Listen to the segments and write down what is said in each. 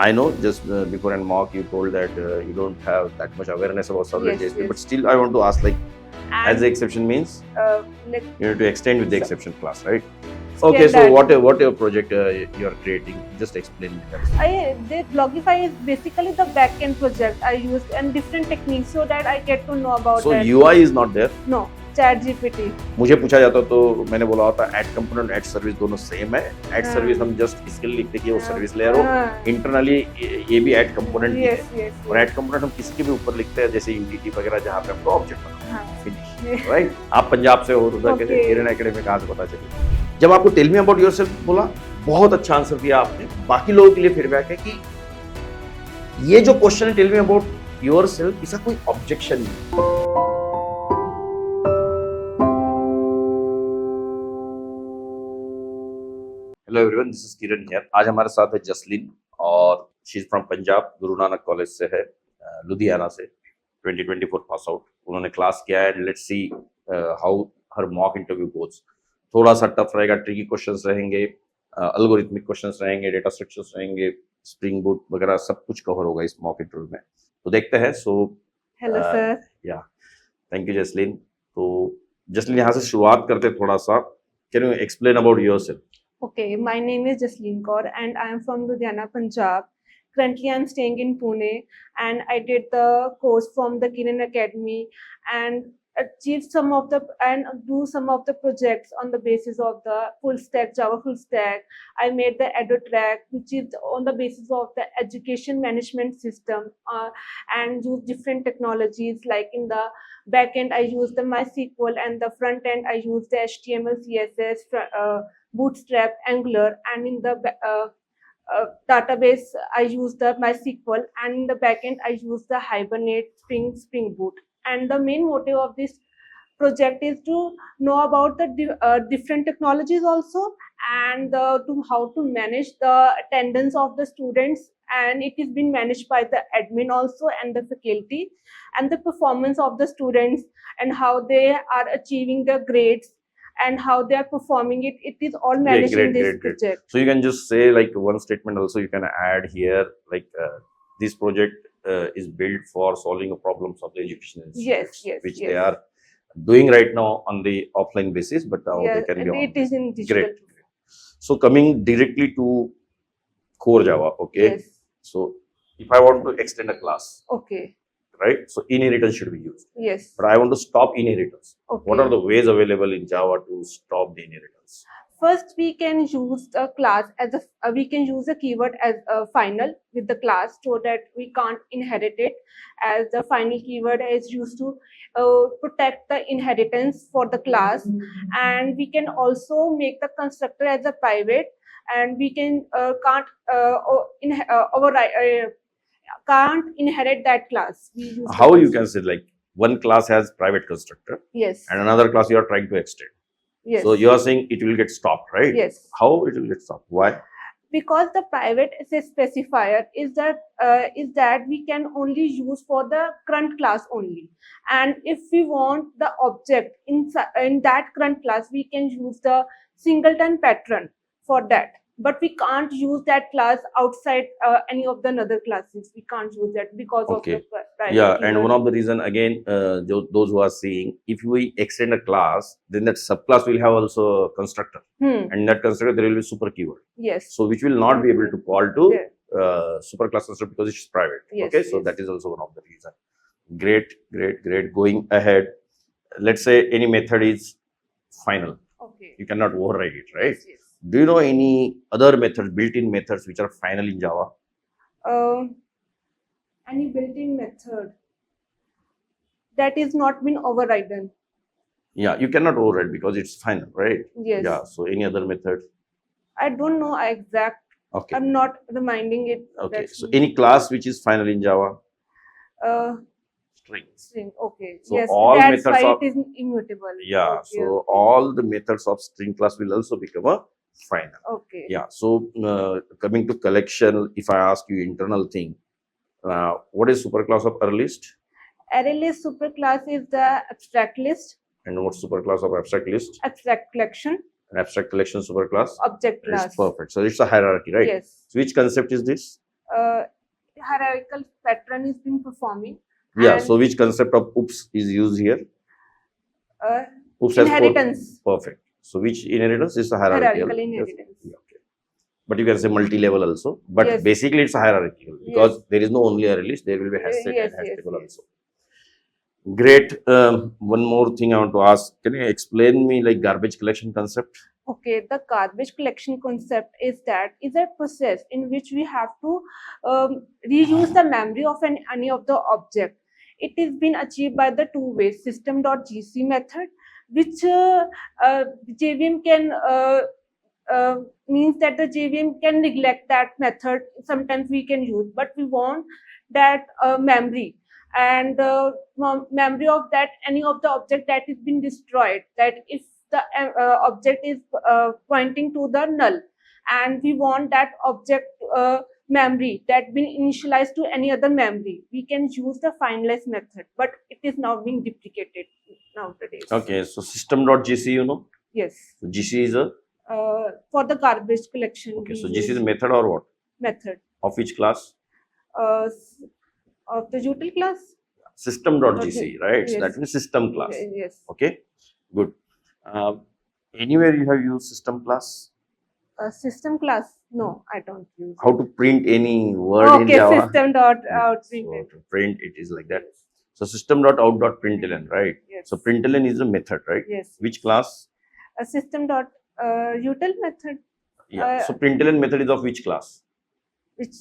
I know just before and mock you told that you don't have that much awareness about servlet Yes, JSP, but yes. still I want to ask, like, as And the exception means like you need to extend with the So- exception class, right? Okay, extend so that. what your project you are creating? Just explain me that. The Blogify is basically the back-end project I use and different techniques so that I get to know about So that. UI is not there. No, ChatGPT. मुझे पूछा जाता तो मैंने बोला होता add component add service दोनों same है। Add हाँ। सर्विस हम जस्ट इसके लिए लिखते कि वो हाँ, सर्विस लेयर हो। हाँ। इंटरनली ये भी ऐड कंपोनेंट ही है। Yes, yes, और yes. ऐड कंपोनेंट हम किसी के भी ऊपर लिखते हैं जैसे एंटिटी वगैरह जहाँ पे हमको ऑब्जेक्ट बनाना हाँ. है। Finish, right? आप पंजाब से हो तो Okay. किरण एकेडमी कहाँ से पता चली? जब आपको टेल मी अबाउट योरसेल्फ बोला, बहुत अच्छा आंसर दिया आपने। बाकी लोगों के लिए फीडबैक है कि ये जो क्वेश्चन है टेल मी अबाउट योरसेल्फ, इसका कोई ऑब्जेक्शन नहीं। Hello everyone, this is Kiran here. आज हमारे साथ है जसलीन और she is from Punjab, Guru Nanak college से है, लुधियाना से, 2024 पास आउट। उन्होंने क्लास किया है। Let's see how her mock interview goes. थोड़ा सा टफ रहेगा, ट्रिकी क्वेश्चंस रहेंगे, अल्गोरिथमिक क्वेश्चंस रहेंगे, डेटा स्ट्रक्चर्स रहेंगे, स्प्रिंग बूट वगैरह सब कुछ कवर होगा इस मॉक इंटरव्यू में। तो देखते हैं। सो Hello, sir. या थैंक यू जसलीन। तो जसलीन, यहाँ से शुरुआत करते थोड़ा सा। Can you explain about yourself? Okay, my name is Jasleen Kaur and I am from Ludhiana, Punjab. Currently, I am staying in Pune and I did the course from the Kiran Academy and achieved some of the and do some of the projects on the basis of the full stack Java full stack. I made the Edu track, which is on the basis of the education management system, and use different technologies like in the back end I use the MySQL and the front end I use the HTML, CSS. Bootstrap, Angular, and in the database I use the MySQL, and in the backend I use the Hibernate, Spring Boot. And the main motive of this project is to know about the different technologies also, and to how to manage the attendance of the students, and it is being managed by the admin also and the faculty, and the performance of the students and how they are achieving the grades and how they are performing it. It is all managed in this project. So you can just say like one statement also you can add here, like this project is built for solving the problems of the education institutes, which they are doing right now on the offline basis, but now they can be on. It is in digital. Great. So coming directly to core Java, okay? Yes. So if I want to extend a class, Okay. right? So inheritance should be used. Yes. But I want to stop inheritance. Okay. What are the ways available in Java to stop the inheritance? First, we can use a class as a we can use a keyword as a final with the class so that we can't inherit it, as the final keyword is used to protect the inheritance for the class. And we can also make the constructor as a private, and we can can't inherit that class. We use How you can say like one class has private constructor, yes, and another class you are trying to extend. Yes. So you are saying it will get stopped, right? Yes. How it will get stopped? Why? Because the private specifier is that we can only use for the current class only, and if we want the object in that current class, we can use the singleton pattern for that. But we can't use that class outside any of the other classes. We can't use that because of the private. Yeah, and one of the reason again, those who are seeing, if we extend a class, then that subclass will have also a constructor, and that constructor there will be super keyword. Yes. So which will not be able to call to superclass constructor because it's private. Yes, okay, so that is also one of the reason. Great. Going ahead, let's say any method is final. Okay. You cannot override it, right? Yes. Do you know any other methods, built-in methods, which are final in Java? Any built-in method that is not been overridden. Yeah, you cannot override because it's final, right? Yes. Yeah. So any other method? I don't know exact. Okay. I'm not reminding it. Okay. So any class which is final in Java? String. Okay. So yes. all That's methods why of, it is immutable. Yeah. Okay, so okay. all the methods of string class will also become a final. Okay. Yeah. So coming to collection, if I ask you internal thing, what is superclass of array list? Array list superclass is the abstract list. And what's superclass of abstract list? Abstract collection. An abstract collection superclass. Object class. It's perfect. So it's a hierarchy, right? Yes. So which concept is this? uh, hierarchical pattern is been performing. Yeah. And So which concept of oops is used here? uh, Oops has four. inheritance, Perfect. So which inheritance is a hierarchical? hierarchical Yes. inheritance. Yeah, okay. But you can say multi-level also. But Yes. basically it's a hierarchical because Yes. there is no only array list. There will be hash set Yes, and hash yes, table yes. also. Great. One more thing I want to ask. Can you explain me like garbage collection concept? Okay, the garbage collection concept is a process in which we have to reuse the memory of any of the object. It is been achieved by the two ways: system.gc method, which JVM can means that the JVM can neglect that method. Sometimes we can use, but we want that memory and memory of that any of the object that is been destroyed. That if the object is pointing to the null, and we want that object memory that been initialized to any other memory, we can use the finalize method, but it is now being deprecated nowadays. Okay. So system.gc, you know. Yes. So GC is a. For the garbage collection. Okay. we So GC use is a method or what? method Of which class? Of the util class. System.gc, Okay. right? So Yes. that means system class. Yes. Okay. Good. Anywhere you have used system class? System class? No, I don't use. How to print any word in Okay, Java? system dot out. So to print it is like that. So system.out.println, right? Yes. So println is a method, right? Yes. Which class? A system dot util method. Yeah. So println method is of which class? Which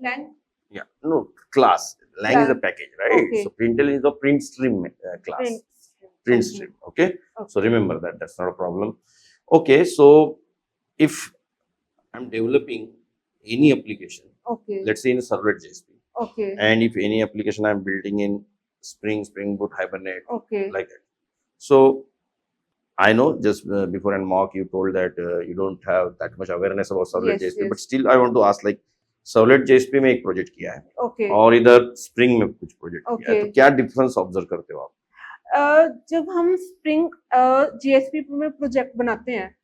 lang? Yeah. No, class. Lang is a Class. package, right? Okay. So println is a print stream class. Print. Print Okay. stream. Okay. Okay. So remember that. That's not a problem. Okay. So if I'm developing any application, Okay. let's say in Servlet JSP, Okay. and if any application I'm building in Spring Boot, Hibernate, Okay. like that. So I know just before and Mark, you told that you don't have that much awareness about Servlet Yes, JSP, but yes. still I want to ask like Servlet JSP में एक project किया है Okay. और इधर Spring में कुछ project किया है, Okay. तो क्या डिफरेंस ऑब्जर्व करते हो आप? जब हम स्प्रिंग जीएसपी में प्रोजेक्ट बनाते हैं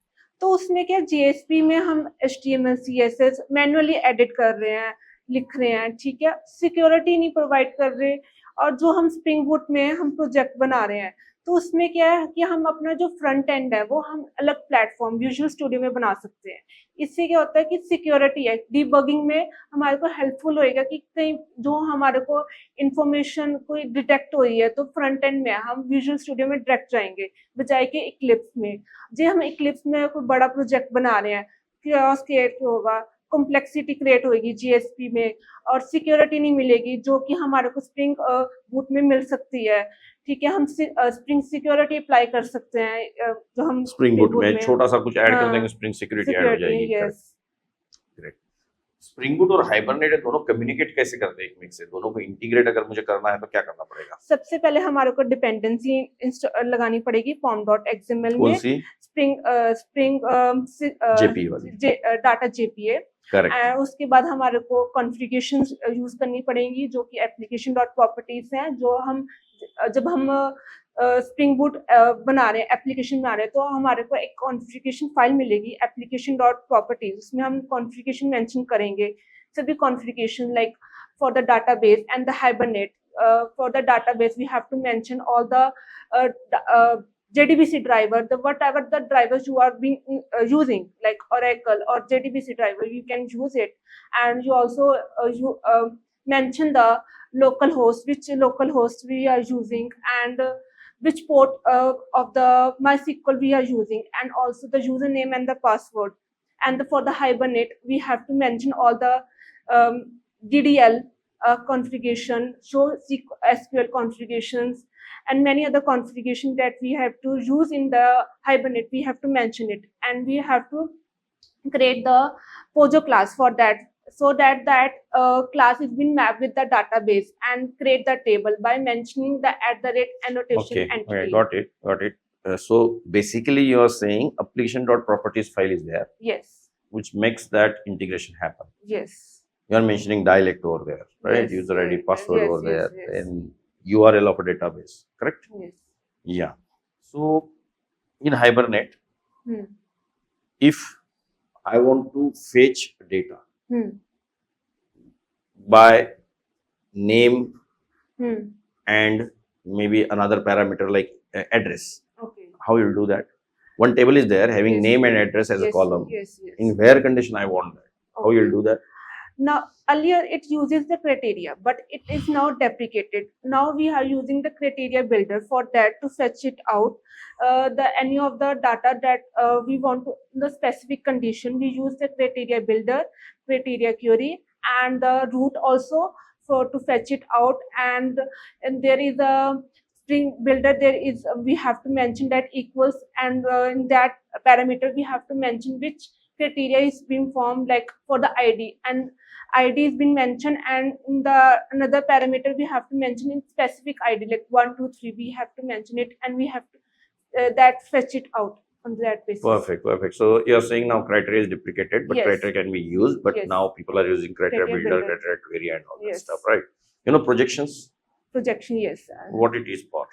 तो उसमें क्या जीएसपी में हम HTML CSS मैन्युअली एडिट कर रहे हैं, लिख रहे हैं, ठीक है, सिक्योरिटी नहीं प्रोवाइड कर रहे। और जो हम स्प्रिंग बूट में हम प्रोजेक्ट बना रहे हैं तो उसमें क्या है कि हम अपना जो फ्रंट एंड है वो हम अलग प्लेटफॉर्म विजुअल स्टूडियो में बना सकते हैं। इससे क्या होता है कि सिक्योरिटी है, डिबगिंग में हमारे को हेल्पफुल होएगा कि कहीं जो हमारे को इंफॉर्मेशन कोई डिटेक्ट हो रही है तो फ्रंट एंड में हम विजुअल स्टूडियो में डायरेक्ट जाएंगे बजाय के इक्लिप्स में। जी हम इक्लिप्स में कोई बड़ा प्रोजेक्ट बना रहे हैं, chaos क्रिएट होगा, कॉम्प्लेक्सिटी क्रिएट होगी जीएसपी में और सिक्योरिटी नहीं मिलेगी जो कि हमारे को स्प्रिंग बूट में मिल सकती है। ठीक है, हम स्प्रिंग सिक्योरिटी अप्लाई कर सकते हैं जो हम स्प्रिंग बूट में छोटा सा कुछ ऐड कर हाँ, देंगे, स्प्रिंग सिक्योरिटी ऐड हो जाएगी। यस। ग्रेट। स्प्रिंग बूट और हाइबरनेट दोनों कम्युनिकेट कैसे करते हैं एक में से? दोनों को इंटीग्रेट अगर मुझे करना है तो क्या करना पड़ेगा? सबसे पहले हमारे को डिपेंडेंसी लगानी पड़ेगी form.xml कौन में, सी? स्प्रिंग जेपी वाली, डाटा जेपीए। करेक्ट। उसके बाद हमारे को कॉन्फ़िगरेशन यूज करनी पड़ेगी जो कि एप्लीकेशन डॉट प्रॉपर्टीज हैं, जो हम जब हम स्प्रिंग बूट बना रहे हैं, एप्लीकेशन बना रहे हैं, तो हमारे को एक कॉन्फ़िगरेशन फाइल मिलेगी एप्लीकेशन डॉट प्रॉपर्टीज, उसमें हम कॉन्फ़िगरेशन मेंशन करेंगे सभी configuration like for the database and the hibernate. For the database we have to mention all the JDBC driver, the whatever the drivers you are being using like Oracle or JDBC driver, you can use it. And you also mention the local host, which local host we are using, and which port of the MySQL we are using, and also the username and the password. And for the Hibernate we have to mention all the DDL configuration, show SQL configurations, and many other configurations that we have to use in the Hibernate. We have to mention it, and we have to create the POJO class for that, so that class is been mapped with the database, and create the table by mentioning the @annotation Okay, entity. okay, got it. So basically you are saying application.properties file is there, Yes. which makes that integration happen. Yes. You are mentioning dialect over there, right? Yes, User ID, yes, password yes, over there, yes, yes. and URL of a database, correct? Yes. Yeah. So in Hibernate, Hmm. if I want to fetch data, Hmm. by name Hmm. and maybe another parameter like address. Okay. How you'll do that? One table is there having Yes. name and address as a Yes. column. Yes. Yes. In where condition I want that? How Okay. you'll do that? Now, earlier it uses the criteria, but it is now deprecated. Now we are using the criteria builder for that to fetch it out. The any of the data that we want to the specific condition, we use the criteria builder, criteria query, and the root also for to fetch it out. And there is a string builder. There is we have to mention that equals, and in that parameter we have to mention which criteria is being formed, like for the ID, and ID is been mentioned, and in the another parameter we have to mention in specific ID like 1, 2, 3. We have to mention it, and we have to that fetch it out on that basis. Perfect, perfect. So you're saying now criteria is deprecated, but Yes. criteria can be used. But Yes. now people are using criteria Criteria builder, builder. criteria query, and all that Yes. stuff, right? You know, projections. Projection, yes. What it is for?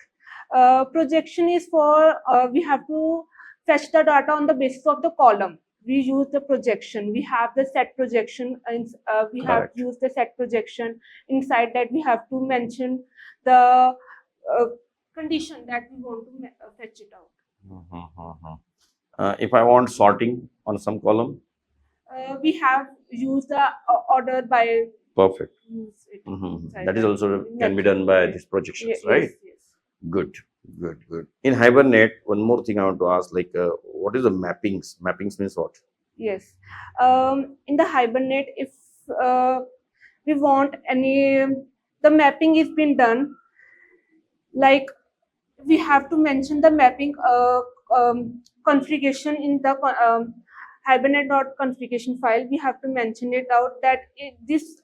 Projection is for we have to fetch the data on the basis of the column. We use the projection. We have the set projection, and we have Correct. used the set projection. Inside that, we have to mention the condition that we want to fetch it out. If I want sorting on some column, We have used the order by perfect. use it. That is also can be done by these projections, Yes, right? yes. Good, good, good. In Hibernate, one more thing I want to ask, like, what is the mappings? Mappings means what? Yes. In the Hibernate, if we want any, the mapping is been done. Like we have to mention the mapping configuration in the Hibernate.configuration file. We have to mention it out that this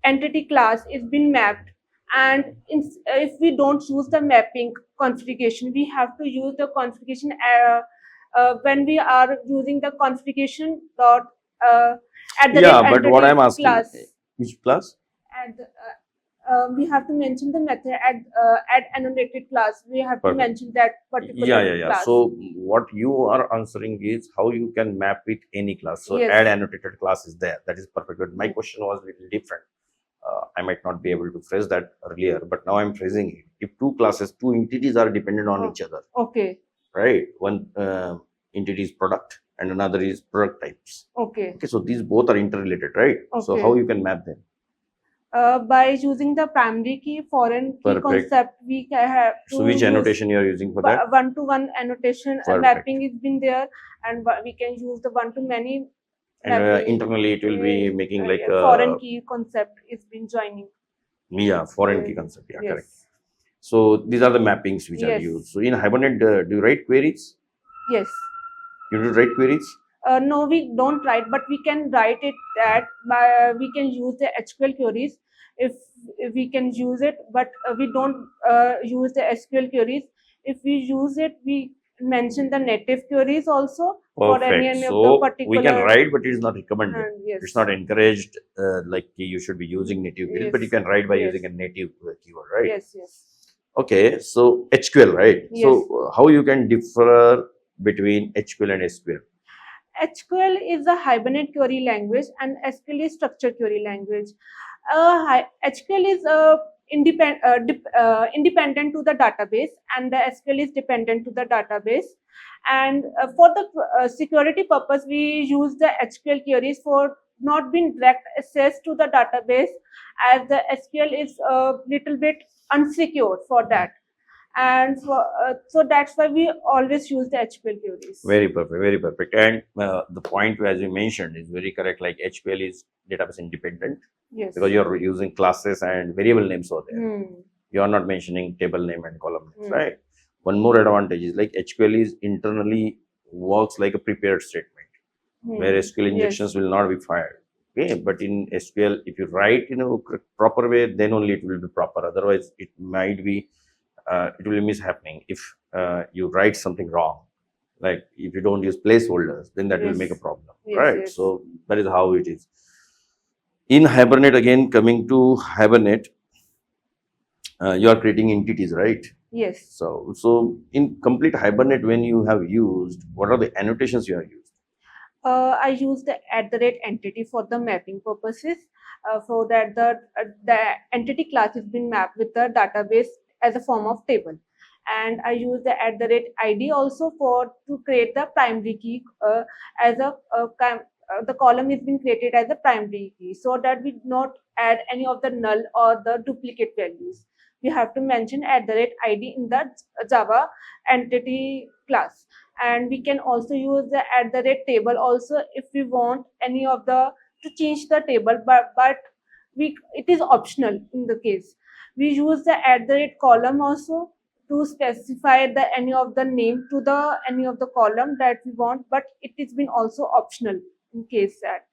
entity class is been mapped. And if we don't use the mapping configuration, we have to use the configuration when we are using the configuration dot at the Yeah, rate but what entity I'm asking, class. which class? And we have to mention the method add annotated class. We have to Perfect. mention that particular Yeah. class. So what you are answering is how you can map with any class. So Yes. add annotated class is there. That is perfect. But my Yes. question was a little different. I might not be able to phrase that earlier, but now I'm phrasing it. If two classes, two entities are dependent on Oh. each other, Okay. right? One entity is product and another is product types. Okay. Okay, so these both are interrelated, right? So Okay. how you can map them? By using the primary key, foreign key Perfect. concept, we can have to So which use annotation you are using for that? one-to-one annotation. Perfect. Mapping is been there, and we can use the one-to-many. And mapping. internally it will be making like foreign key concept is been joining. foreign key concept. Yeah, Yes. correct. So these are the mappings which are Yes. used. So in Hibernate, do you write queries? Yes. You do write queries? No, we don't write, but we can write it that we can use the SQL queries if we can use it, but we don't use the SQL queries. If we use it, we mention the native queries also for any Perfect. of So the particular. we can write, but it is not recommended. Yes. It's not encouraged. Like you should be using native queries, but you Yes. can write by Yes. using a native keyword, right? Yes, yes. Okay. So HQL, right? Yes. So how you can differ between HQL and SQL? SQL is a Hibernate query language, and SQL is structured query language. HQL is independent to the database, and the SQL is dependent to the database. And for the security purpose, we use the HQL queries for not being direct access to the database, as the SQL is a little bit unsecure for that. And so that's why we always use the HQL queries. Very perfect, very perfect. And the point as you mentioned is very correct. Like HQL is database independent Yes. because you're using classes and variable names over there. Hmm. You are not mentioning table name and column names, Hmm. right? One more advantage is like HQL is internally works like a prepared statement, where SQL injections will not be fired. Okay, but in SQL, if you write in a proper way, then only it will be proper. Otherwise, it might be it will be mishappening if you write something wrong. Like if you don't use placeholders, then that will Yes. make a problem, Yes, right? yes. So that is how it is. In Hibernate, again coming to Hibernate, you are creating entities, right? Yes. So in complete Hibernate, when you have used, what are the annotations you have used? I use the @ entity for the mapping purposes, so that the entity class is being mapped with the database as a form of table. And I use the @id also for to create the primary key as the column is being created as a primary key, so that we do not add any of the null or the duplicate values. We have to mention @id in the Java entity class. And we can also use the @table also if we want any of the to change the table, but it is optional in the case. We use the column also to specify the any of the name to the any of the column that we want, but it is been also optional in case that.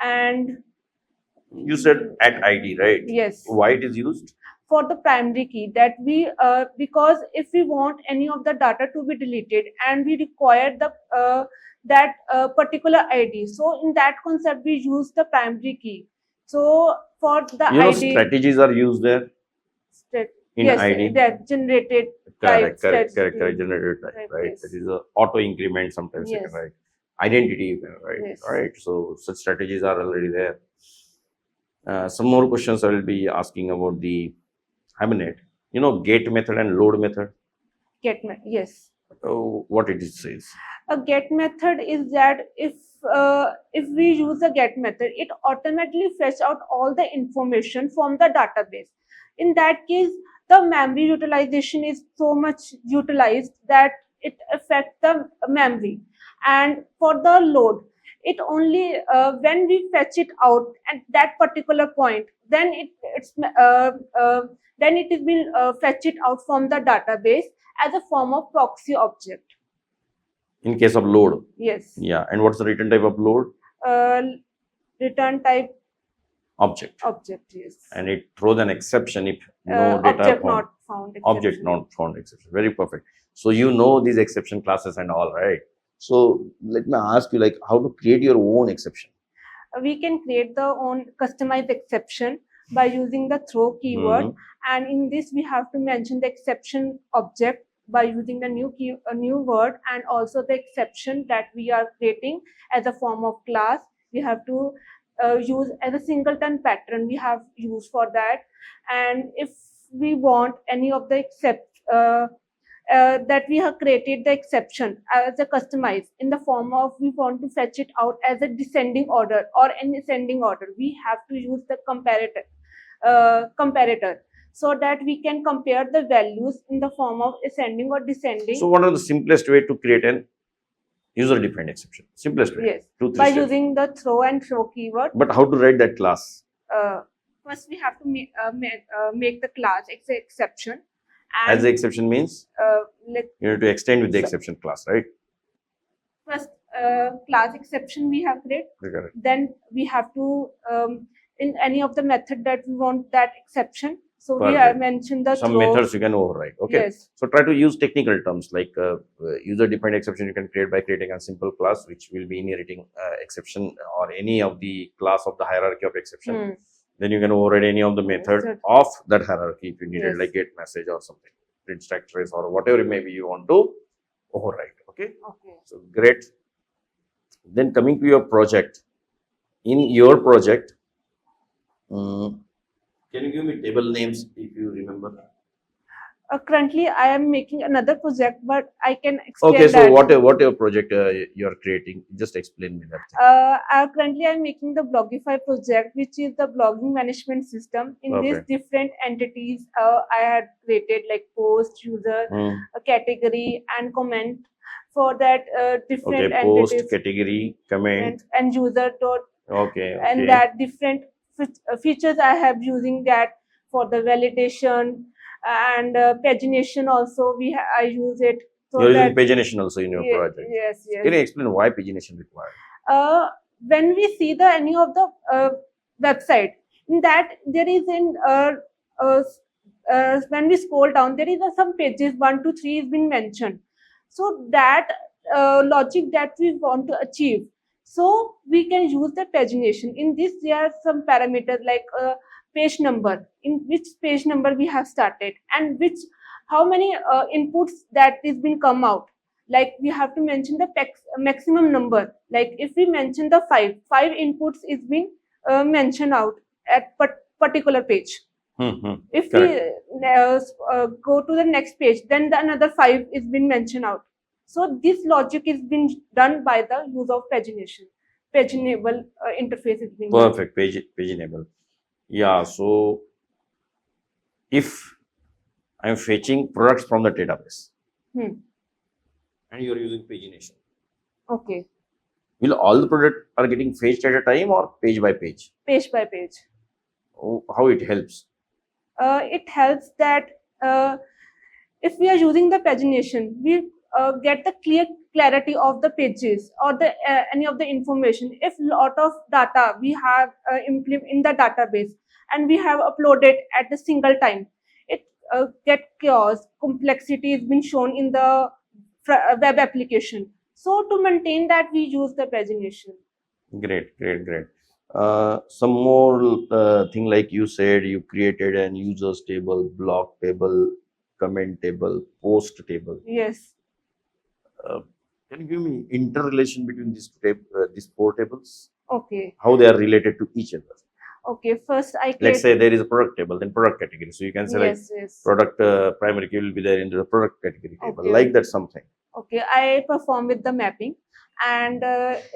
And You said @id, right? yes, Why it is used? for the primary key, that we because if we want any of the data to be deleted and we require the that particular id, so in that concept we use the primary key. So for the You know, id strategies are used there stat- in yes, ID. that generated Correct, type correct. Generated type, Type, right? yes. That is a auto increment. Sometimes you can Yes. write identity, you can write, Yes. right? So such strategies are already there. Some more questions I will be asking about the Hibernate. You know, get method and load method. yes. What it says. A get method is that if we use the get method, it automatically fetch out all the information from the database. In that case, the memory utilization is so much utilized that it affects the memory. And for the load, it only when we fetch it out at that particular point, then then it will fetch it out from the database as a form of proxy object. In case of load, Yes. yeah. And what's the return type of load? Return type Object. object, yes. And it throws an exception if no data Object found. not found. Object exception. not found exception. Very perfect. So you know these exception classes and all, right? So let me ask you, like, how to create your own exception. We can create the own customized exception by using the throw keyword. Mhm. And in this, we have to mention the exception object by using the new word, and also the exception that we are creating as a form of class. We have to use as a singleton pattern we have used for that. And if we want any of the that we have created the exception as a customized in the form of we want to fetch it out as a descending order or an ascending order, we have to use the comparator, so that we can compare the values in the form of ascending or descending. So what are the simplest way to create an user-defined exception? Simplest way. Yes, 2-3 by steps. using the throw keyword. But how to write that class? First, we have to make the class exception. As And the exception means like you need to extend with the So- exception class, right? first class exception we have created. Correct. Then we have to in any of the method that we want that exception. So we Perfect. have mentioned the Some throw. methods you can override. Okay. Yes. So try to use technical terms like user-defined exception. You can create by creating a simple class which will be inheriting exception or any of the class of the hierarchy of exception. Hmm. Then you can override any of the method Method. of that hierarchy if you needed, Yes. like get message or something, print stack trace or whatever maybe you want to override. Okay. Okay. So great. Then coming to your project, in your project, can you give me table names if you remember? Currently, I am making another project, but I can explain Okay, so that. whatever project you are creating, just explain me that thing. Currently, I'm making the Blogify project, which is the blogging management system. In these Okay. different entities, I had created like post, user, Hmm. a category, and comment. For that, different Okay, post, entities category, comment. and user dot Okay, and okay. that different features I have using that for the validation and pagination also. I use it. So You're that using pagination also in your Ye- project. yes, yes. Can you explain why pagination required? When we see the any of the website, in that there is when we scroll down, there is some pages 1 to 3 is been mentioned. So that logic that we want to achieve, so we can use the pagination. In this, there are some parameters like page number, in which page number we have started, and which how many inputs that is been come out. Like we have to mention the maximum number. Like if we mention the five inputs is being mentioned out at particular page. Hmm. If Correct. we go to the next page, then the another 5 is been mentioned out. So this logic is being done by the use of pagination. Paginable interface is being done. Perfect. Paginable. Yeah. So if I'm fetching products from the database Hmm. and you're using pagination, Okay, will all the products are getting fetched at a time or page by page? page by page. How it helps? It helps that if we are using the pagination, we get the clarity of the pages or the any of the information. If lot of data we have in the database and we have uploaded at a single time, it get chaos. Complexity has been shown in the web application. So to maintain that, we use the pagination. Great. Some more thing like you said, you created an users table, block table, comment table, post table. Yes. Uh, can you give me interrelation between these four tables? Okay. How they are related to each other? Okay. First, I create. Let's say there is a product table, then product category. So you can say like Yes. product primary key will be there in the product category table, Okay. like that something. Okay, I perform with the mapping, and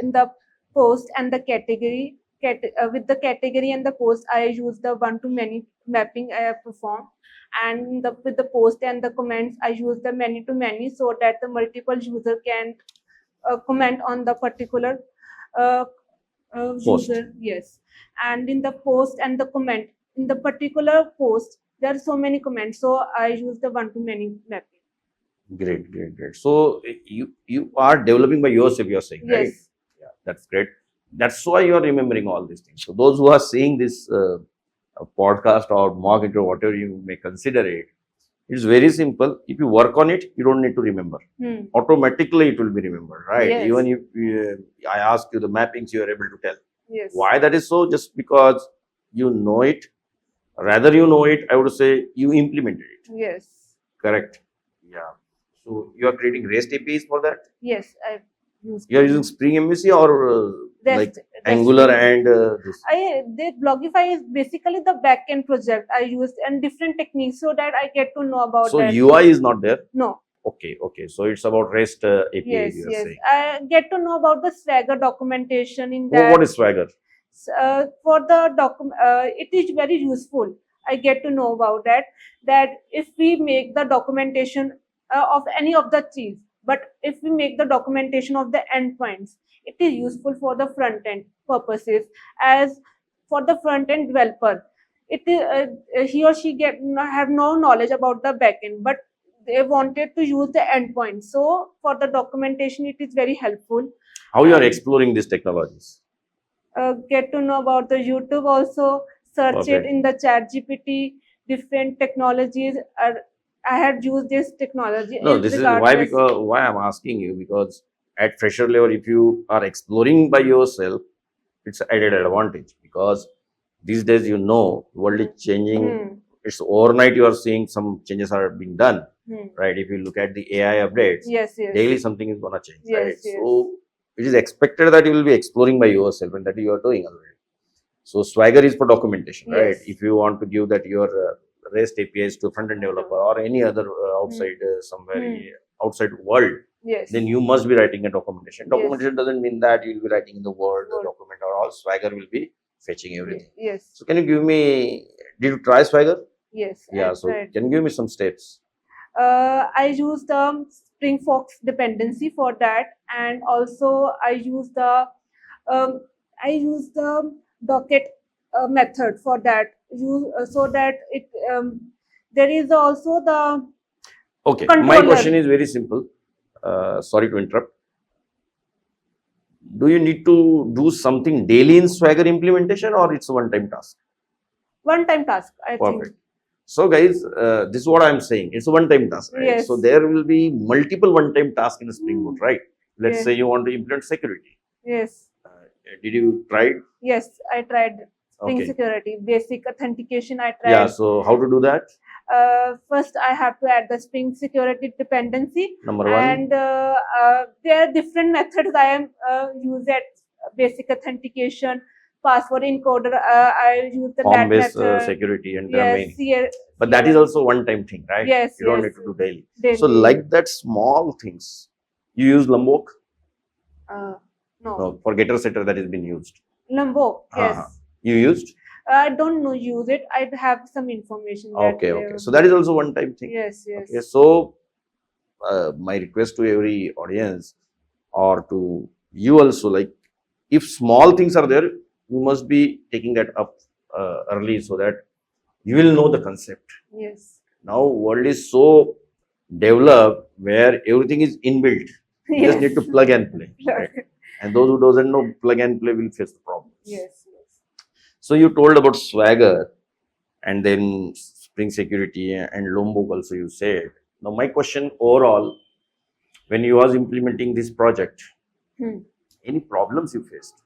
in the post and the category, with the category and the post, I use the one-to-many mapping I have performed, and with the post and the comments, I use the many-to-many so that the multiple user can comment on the particular uh, Post. user. Yes, and in the post and the comment, in the particular post, there are so many comments, so I use the one-to-many mapping. Great. So you are developing by yourself, you're saying, right? Yes. Yeah, that's great. That's why you are remembering all these things. So those who are seeing this podcast or mock it or whatever you may consider it, it's very simple. If you work on it, you don't need to remember. Automatically, it will be remembered, right? Yes. Even if I ask you the mappings, you are able to tell. Yes. Why that is so? Just because you know it. Rather, you know it, I would say you implemented it. Yes. Correct. Yeah. So you are creating REST APIs for that? Yes, I've used. You are using Spring MVC or like Angular and this? The Blogify is basically the backend project I use and different techniques so that I get to know about So that. UI is not there? No. Okay. So it's about REST API. Yes. You are saying. I get to know about the Swagger documentation in that. What is Swagger? For the it is very useful. I get to know about that if we make the documentation of any of the trees, but if we make the documentation of the endpoints, it is useful for the front end purposes. As for the front end developer, it is he or she have no knowledge about the backend, but they wanted to use the endpoint. So for the documentation, it is very helpful. How you are exploring these technologies? Get to know about the YouTube also, search it Okay. in the chat GPT, different technologies. I had used this technology. No, this is why, regardless. because why I'm asking you, because at fresher level, if you are exploring by yourself, it's added advantage, because these days, you know, world is changing. It's overnight you are seeing some changes are being done, right? If you look at the AI updates, Yes. daily something is gonna change, Yes, right? yes. So it is expected that you will be exploring by yourself, and that you are doing already. So Swagger is for documentation, right? Yes. If you want to give that your REST APIs to front-end developer or any other outside somewhere outside world, Yes. then you must be writing a documentation. Yes. Documentation doesn't mean that you will be writing in the Word Word. document or all. Swagger will be fetching everything. Yes. So can you give me? Did you try Swagger? Yes. Yeah. I So tried. can you give me some steps? I use the Spring Fox dependency for that, and also I use the docket method for that. So that it there is also the Okay. My controller. question is very simple. Sorry to interrupt. Do you need to do something daily in Swagger implementation, or it's a one-time task? one-time task, I Perfect. think. So guys, this is what I'm saying. It's a one-time task, right? Yes. So there will be multiple one-time tasks in a Spring Boot, right? Let's Yes. say you want to implement security. Yes. Did you try it? Yes, I tried Spring Okay. Security, basic authentication. I tried. Yeah. So how to do that? First, I have to add the Spring Security dependency, Number one. and there are different methods I am use at basic authentication, password encoder. I use the Form that based method. security, and there are Yes, many. yes, But that is also one time thing, right? yes, You don't yes, need to do daily. So daily. like that small things. You use Lombok? No, No, for getter setter that has been used. Lombok. Uh-huh. Yes. You used? I don't know use it. I have some information. That Okay, they- okay. So that is also one time thing. Yes, yes. Okay, so my request to every audience or to you also, like if small things are there, you must be taking that up early so that you will know the concept. Yes. Now world is so developed where everything is inbuilt. You just need to plug and play. Right? And those who doesn't know plug and play will face the problems. Yes, yes. So you told about Swagger and then Spring Security and Lombok also you said. Now my question overall, when you was implementing this project, Hmm. any problems you faced?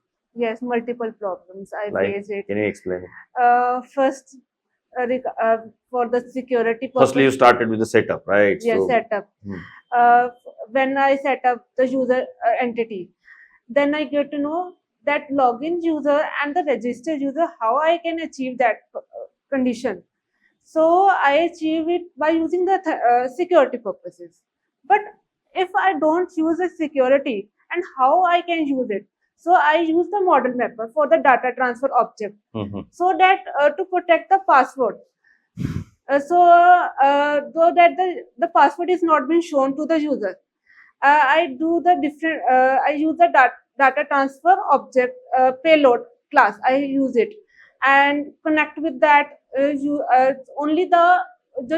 Yes, multiple problems I Like, faced it. can you explain? First, for the security purpose. Firstly, you started with the setup, right? Yes, So, setup. hmm. When I set up the user entity, then I get to know that login user and the registered user, how I can achieve that condition. So I achieve it by using the security purposes. But if I don't use the security, and how I can use it? So I use the model mapper for the data transfer object, Mhm. so that to protect the password. So that the password is not being shown to the user. I do the different. I use the data transfer object payload class. I use it and connect with that. Only the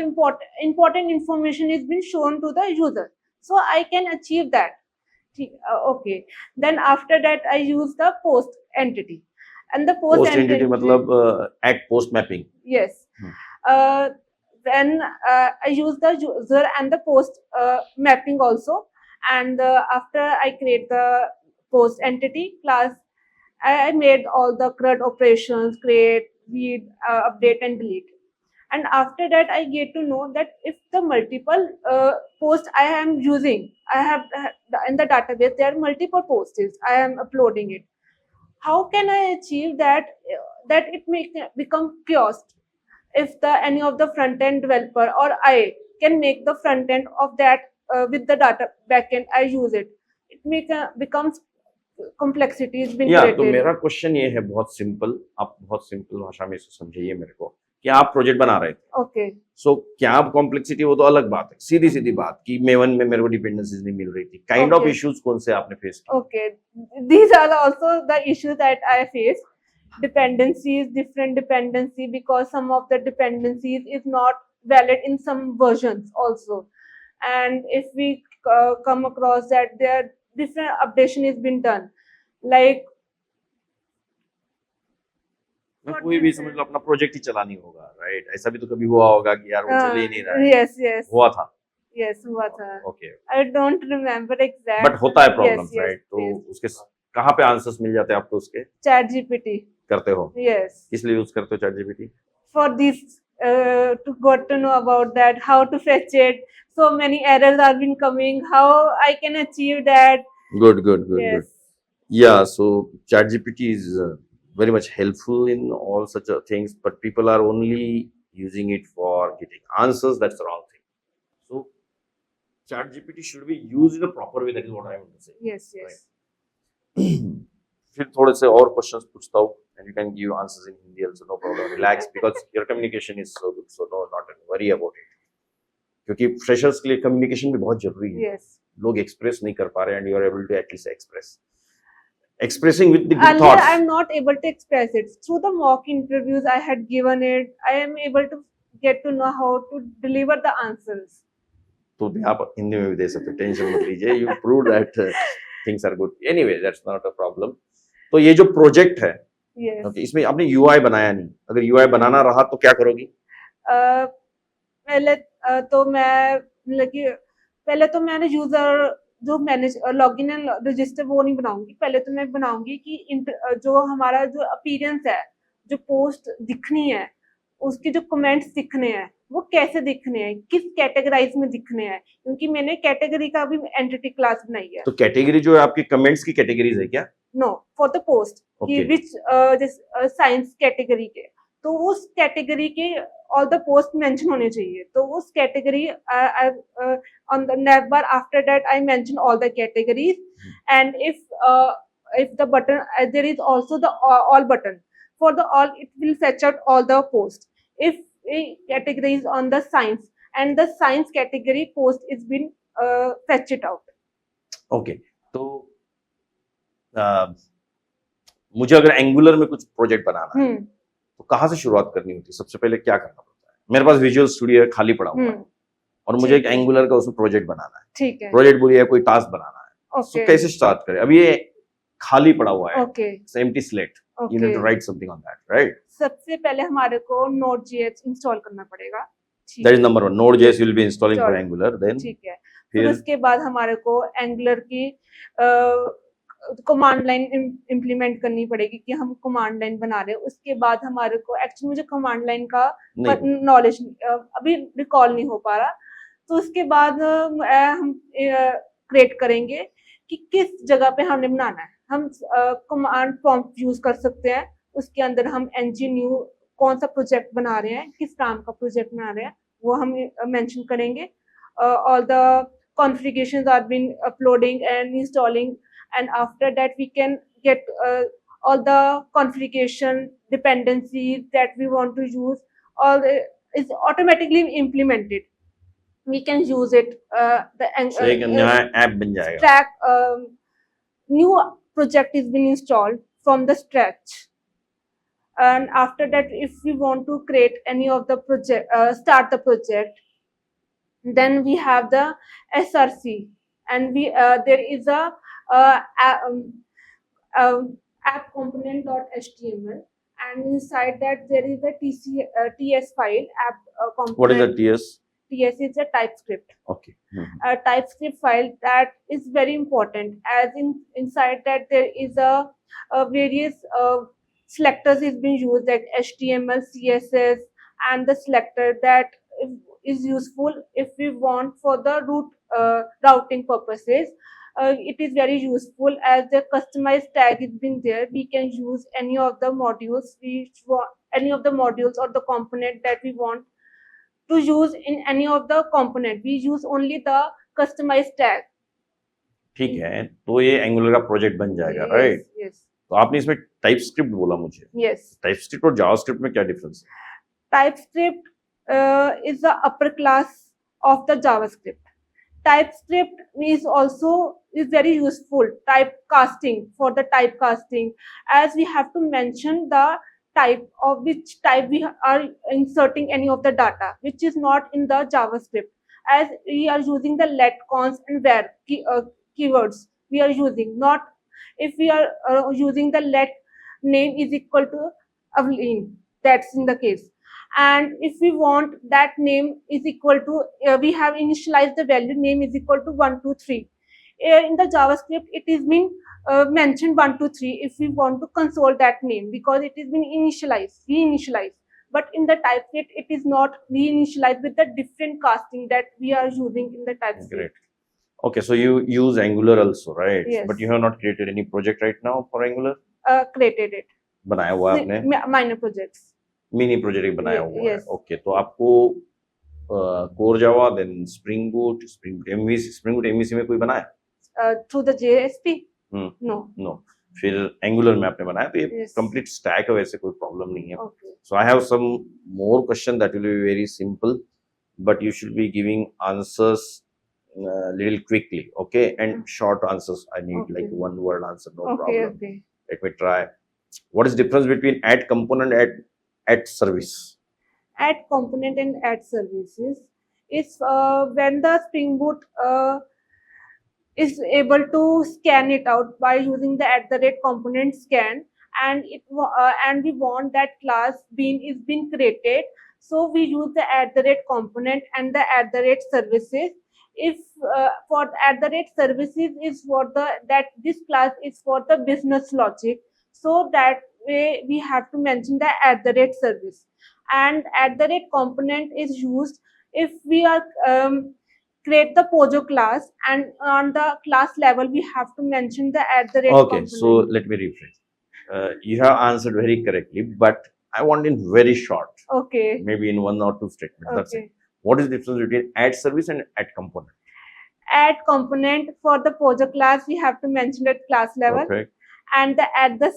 important information is being shown to the user, so I can achieve that. Okay. Then after that, I use the post entity, and the post Post entity मतलब act post mapping. Yes. Hmm. Then I use the user and the post mapping also. And after I create the post entity class, I made all the CRUD operations, create, read, update, and delete. And after that, I get to know that if the multiple posts I am using, I have in the database, there are multiple posts I am uploading it. How can I achieve that that it may become kiosk? If the any of the front end developer or I can make the front end of that with the data backend, I use it. It becomes complexities being या तो created. मेरा question ये है बहुत simple, आप बहुत simple भाषा में इसे समझिए मेरे को कि आप प्रोजेक्ट बना रहे थे. Okay. सो क्या आप कॉम्प्लेक्सिटी, वो तो अलग बात है, सीधी सीधी बात कि मेवन में मेरे को डिपेंडेंसीज नहीं मिल रही थी. Kind of Okay. इश्यूज कौन से आपने फेस किए? Okay, these are also the issues that I face. Dependencies, different dependency, because some of the dependencies is not valid in some versions also. And if we come across that there different updation is been done, like कोई भी समझ लो अपना project ही चलानी होगा, right? ऐसा भी तो कभी हुआ होगा कि यार वो चल ही नहीं रहा है. yes, yes, हुआ था. yes, हुआ था. Okay. I don't remember exact. But होता है प्रॉब्लम्स, yes, राइट? तो yes. उसके कहाँ पे आंसर्स मिल जाते हैं आपको उसके? ChatGPT. करते हो? Yes. किस लिए यूज करते हो ChatGPT? For this, to got to know about that, how to fetch it. So many errors are been coming. How I can achieve that? Good, good, good, Yes. good. Yeah, so ChatGPT is very much helpful in all such things, but people are only using it for getting answers. That's the wrong thing. So ChatGPT should be used in a proper way. That is what I want to say. Yes, yes. फिर थोड़े से और questions पूछता हूँ and you can give answers in Hindi also, no problem. Relax, because your communication is so good, so no, not worry about it. क्योंकि freshers के लिए communication भी बहुत जरूरी है. Yes. लोग express नहीं कर पा रहे and you are able to at least express. Expressing with the good Earlier, thoughts. I'm not able to express it. Through the mock interviews I had given it, I am able to get to know how to deliver the answers. तो भी आप हिंदी में भी दे सकते हो, tension मत लीजिए. You proved that things are good. Anyway, that's not a problem. तो ये जो प्रोजेक्ट है, Yes. okay, इसमें आपने UI बनाया नहीं. अगर UI बनाना रहा तो क्या करोगी? पहले तो मैं पहले तो मैंने यूजर जो मैनेज लॉगिन एंड रजिस्टर वो नहीं बनाऊंगी. पहले तो मैं बनाऊंगी कि जो हमारा जो अपीयरेंस है, जो पोस्ट दिखनी है, उसके जो कमेंट्स दिखने हैं वो कैसे दिखने हैं, किस कैटेगराइज में दिखने हैं, क्योंकि मैंने कैटेगरी का भी एंटिटी क्लास बनाई है. तो कैटेगरी जो है आपकी कमेंट्स की कैटेगरीज है क्या? नो फॉर द पोस्ट कि Okay. Which this science category के, तो उस कैटेगरी के ऑल द पोस्ट मेंशन होने चाहिए, तो उस category on the never after that I mention all the categories. And if the button there is also the all button, for the all it will fetch out all the post. If a category is on the science and the science category post is been fetch it out. Okay, तो मुझे अगर angular में कुछ project बनाना है तो कहाँ से शुरुआत करनी होती है? सबसे पहले क्या करना पड़ता है? मेरे पास विजुअल स्टूडियो है, खाली पड़ा हुआ है और मुझे एक ठीक है। एंगुलर का उसमें प्रोजेक्ट बनाना है, ठीक है, प्रोजेक्ट बोलिए कोई टास्क बनाना है, तो ओके कैसे स्टार्ट करें? अब ये खाली पड़ा हुआ है, okay empty slate, you need to okay. Write something on that, right? सबसे पहले हमारे को Node.js इंस्टॉल करना पड़ेगा। ठीक दैट इज है, number 1. Node.js will be installing for Install. Angular, then ठीक है। फिर फिर उसके बाद हमारे को एंगुलर की कमांड लाइन इम्प्लीमेंट करनी पड़ेगी कि हम कमांड लाइन बना रहे हैं। उसके बाद हमारे को एक्चुअली मुझे कमांड लाइन का नहीं, नॉलेज अभी रिकॉल नहीं हो पा रहा, तो उसके बाद हम क्रिएट करेंगे कि किस जगह पे हमने बनाना है। हम कमांड प्रॉम्प्ट यूज कर सकते हैं, उसके अंदर हम न्यू कौन सा प्रोजेक्ट बना रहे हैं, किस काम का प्रोजेक्ट बना रहे हैं, वो हम मेंशन करेंगे। All the configurations are been uploading and installing, and after that we can get all the configuration dependencies that we want to use, all is automatically implemented. We can use it तो एक नया app बन जाएगा। track new project is been installed from the scratch. And after that, if we want to create any of the project, start the project, then we have the src, and we there is a app component.html, and inside that there is a ts file app component. What is the TS? TS is a TypeScript. Okay. A TypeScript file that is very important, as inside that there is a various selectors is being used, like HTML, CSS, and the selector that is useful if we want for the routing purposes. It is very useful as the customized tag is been there. We can use any of the modules any of the modules or the component that we want to use in any of the component. We use only the customized tag. ठीक है, तो ये angular का project बन जाएगा, right? Yes. तो आपने इसमें टाइपस्क्रिप्ट बोला मुझे। Yes. टाइपस्क्रिप्ट और जावास्क्रिप्ट में क्या डिफरेंस है? TypeScript is the upper class of the JavaScript. TypeScript is very useful typecasting, for the typecasting, as we have to mention the type of which type we are inserting any of the data, which is not in the JavaScript, as we are using the let, cons, and where keywords we are using. Not if we are using the let name is equal to Evelyn, that's in the case. And if we want that name is equal to we have initialized the value name is equal to 1 2 3. In the JavaScript it is been mentioned 1 2 3 if we want to console that name, because it has been reinitialized. But in the TypeScript it is not reinitialized with the different casting that we are using in the TypeScript. Great. Okay, so you use Angular also, right? Yes. But you have not created any project right now for Angular? Created it. बनाया हुआ आपने? Minor projects. Mini project बनाया हुआ है। Yes. Okay, तो आपको core Java, then Spring Boot MVC में कोई बनाया? Through the JSP? No. No, फिर एंगुलर में आपने बनाया, तो ये Yes. कंप्लीट स्टैक है, वैसे कोई प्रॉब्लम नहीं है। Okay. So I have some more question that will be very simple, but you should be giving answers little quickly, okay? And short answers. I need Okay. like one word answer, no Okay. problem. Okay. Let me try. What is difference between add component and add service? Add component and add services is when the Spring Boot is able to scan it out by using the @component scan, and and we want that class is been created, so we use the @component and the @services. If for @services is for that this class is for the business logic, so that way we have to mention the @service, and @component is used if we are create the POJO class, and on the class level we have to mention the @ Okay, so component. let me rephrase. You have answered very correctly, but I want in very short, Okay. maybe in one or two statements. That's it. Okay. What is the difference between add service and add component? Add component for the POJO class we have to mention at class level, Perfect. and the add the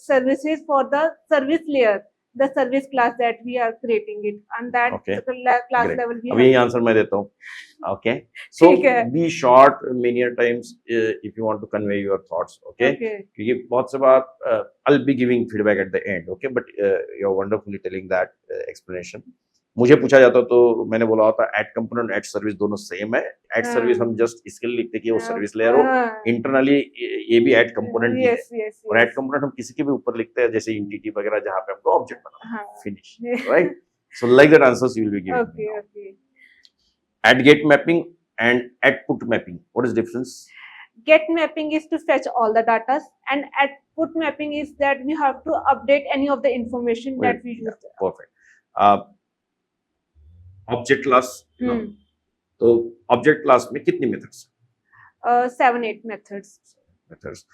services for the service layer, the service class that we are creating it, and that Okay. class Great. level we अभी यही have. Answer मैं देता हूँ. Okay. So ठीक है. be short many a times if you want to convey your thoughts. Okay. Okay. क्योंकि बहुत से बार I'll be giving feedback at the end. Okay. But you're wonderfully telling that explanation. मुझे पूछा जाता तो मैंने बोला होता ऐड कंपोनेंट ऐड सर्विस दोनों सेम है. ऐड हाँ. सर्विस हम जस्ट इसके लिए लिखते कि वो सर्विस लेयर हो. हाँ. इंटरनली ये भी ऐड कंपोनेंट ही है. Yes, yes, और ऐड yes. कंपोनेंट हम किसी के भी ऊपर लिखते हैं जैसे एंटिटी वगैरह जहाँ पे हमको ऑब्जेक्ट बनाना हाँ. है. Finish. Right. So like that answers you will be giving. Okay, okay. Add get mapping and add put mapping. What is difference? Get mapping is to fetch all the data, and at put mapping is that we have to update any of the information that we Yeah, used. perfect. Object class. No. तो object class में कितनी methods? 7-8 methods. Methods.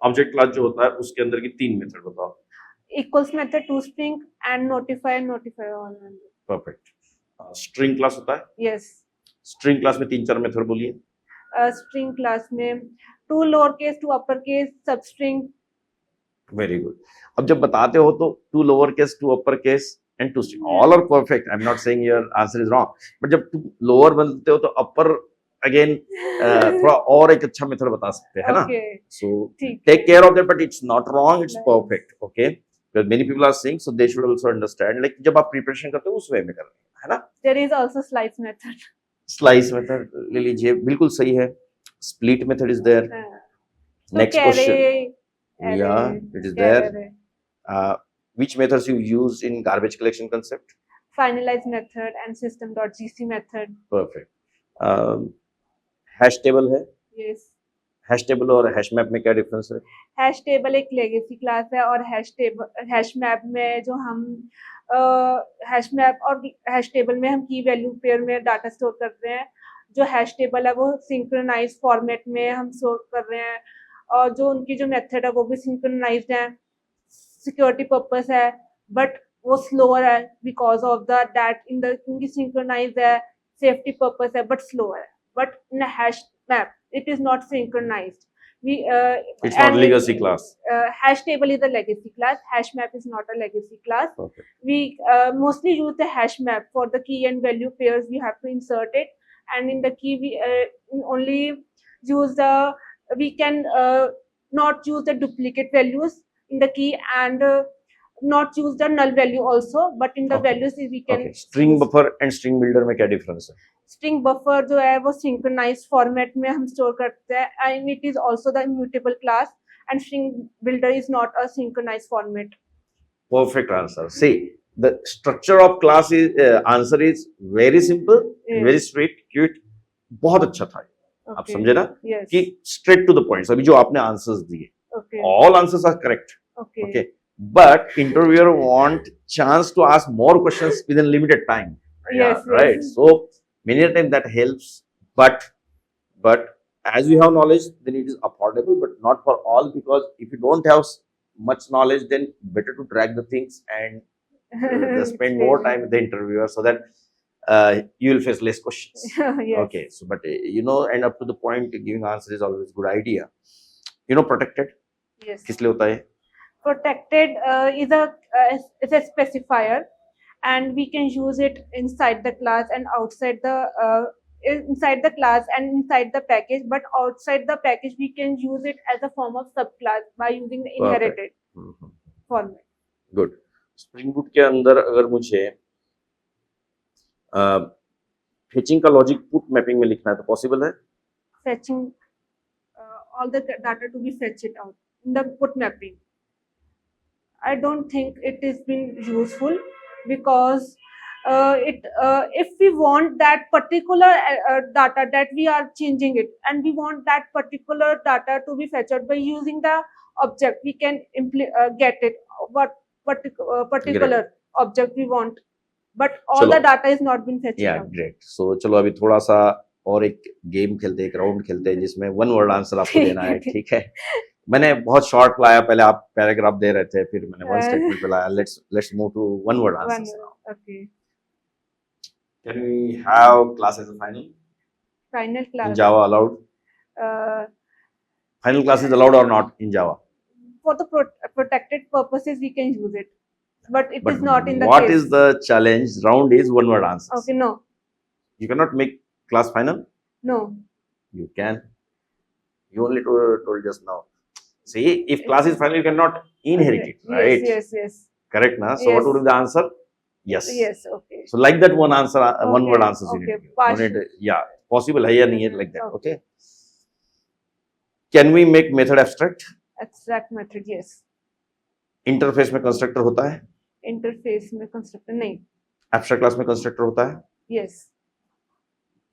Object class जो होता है उसके अंदर की 3 method बताओ. Equals method, toString, and notify all. Perfect. String class होता है. Yes. स्ट्रिंग क्लास में 3-4 मेथड बोलिए. String class में to lowercase to uppercase substring. Very good. अब जब बताते हो तो to lower case to upper case and to string all are perfect. I'm not saying your answer is wrong, but जब तुम lower बोलते हो तो upper again थोड़ा और एक अच्छा मेथड बता सकते हैं, है ना? Okay. So ठीक. take care of that, but it's not wrong, it's Nice. perfect. Okay, because many people are saying, so they should also understand, like जब आप preparation करते हो उस way में कर रहे हैं, है ना? There is also slice method. Slice method ले लीजिए, बिल्कुल सही है. Split method is there. So Next question. Yeah, it is there. Which methods you use in garbage collection concept? Finalize method and system.gc method. Perfect. Hash table है. Yes. Hash table और hash map में क्या difference है? Hash table एक legacy class है, और hash map में जो हम हैश मैप और हैश टेबल में हम की वैल्यू पेयर में डाटा स्टोर करते हैं. जो हैश टेबल है वो सिंक्रोनाइज फॉर्मेट में हम स्टोर कर रहे हैं, और जो उनकी जो मेथड है वो भी सिंक्रोनाइज्ड है. सिक्योरिटी पर्पस है, बट वो स्लोअर है because of the that in the उनकी सिंक्रोनाइज है, सेफ्टी पर्पस है, बट स्लो है. But in hash map it is not synchronized. It's not legacy class. Hash table is a legacy class. Hash map is not a legacy class. Okay. We mostly use the hash map for the key and value pairs. We have to insert it, and in the key we only use we can not use the duplicate values in the key, and not use the null value also, but in the Okay. values we can. Okay. String buffer and string builder में क्या difference है? String buffer जो है वो synchronised format में हम store करते हैं, and it is also the immutable class, and string builder is not a synchronized format. Perfect answer. See, the structure of class is answer is very simple, Yes. very straight, cute. बहुत अच्छा था. आप Okay. समझे ना? Yes. कि straight to the point. अभी जो आपने आंसर्स दिए, Okay. all answers are correct. Okay. Okay. But interviewer want chance to ask more questions within limited time. Yes, Yeah, yes. right. So many a time that helps, but as we have knowledge, then it is affordable, but not for all, because if you don't have much knowledge, then better to drag the things and just spend more time with the interviewer, so that you will face less questions. Yes. Okay. So, but and up to the point, giving answer is always good idea. Protected. Yes. किस लिए होता है? Protected is a specifier, and we can use it inside the class and outside the class and inside the package, but outside the package we can use it as a form of subclass by using the inherited format. Good. Spring Boot के अंदर अगर मुझे fetching का logic put mapping में लिखना है तो possible है? Fetching all the data to be fetched out in the put mapping. I don't think it is been useful, because if we want that particular data that we are changing it, and we want that particular data to be fetched by using the object, we can get it what particular object we want, but all चलो. the data is not been fetched Yeah, out. great. So चलो अभी थोड़ा सा और एक game खेलते हैं, एक राउंड खेलते हैं जिसमें वन वर्ड आंसर आपको ठीक देना है, है, ठीक। ठीक है? मैंने बहुत शॉर्ट लाया, पहले आप पैराग्राफ दे रहे थे, फिर मैंने वन Uh, स्टेटमेंट पे लाया. Let's move to one word one answers word. Now. Okay. Can we have class as a final Final in class. Java allowed? Uh, Final class is allowed or not in Java? for the protected purposes, we can use it, but it But is not in the what case. is the challenge? Round is one word answers. Okay, no, You cannot make class final. no. You can. You only told just now. See, if class is final, you cannot inherit it, right? Yes, yes, yes. Correct, na? So what Yes. would be the answer? Yes. Yes, okay. So like that one answer, one word Okay, answers you need okay, to give. No partial. need, yeah, possible है या नहीं है, like that. Okay. Okay. Can we make method abstract? Abstract method, yes. Interface में constructor होता है. Interface में constructor नहीं. Abstract class में constructor होता है. Yes.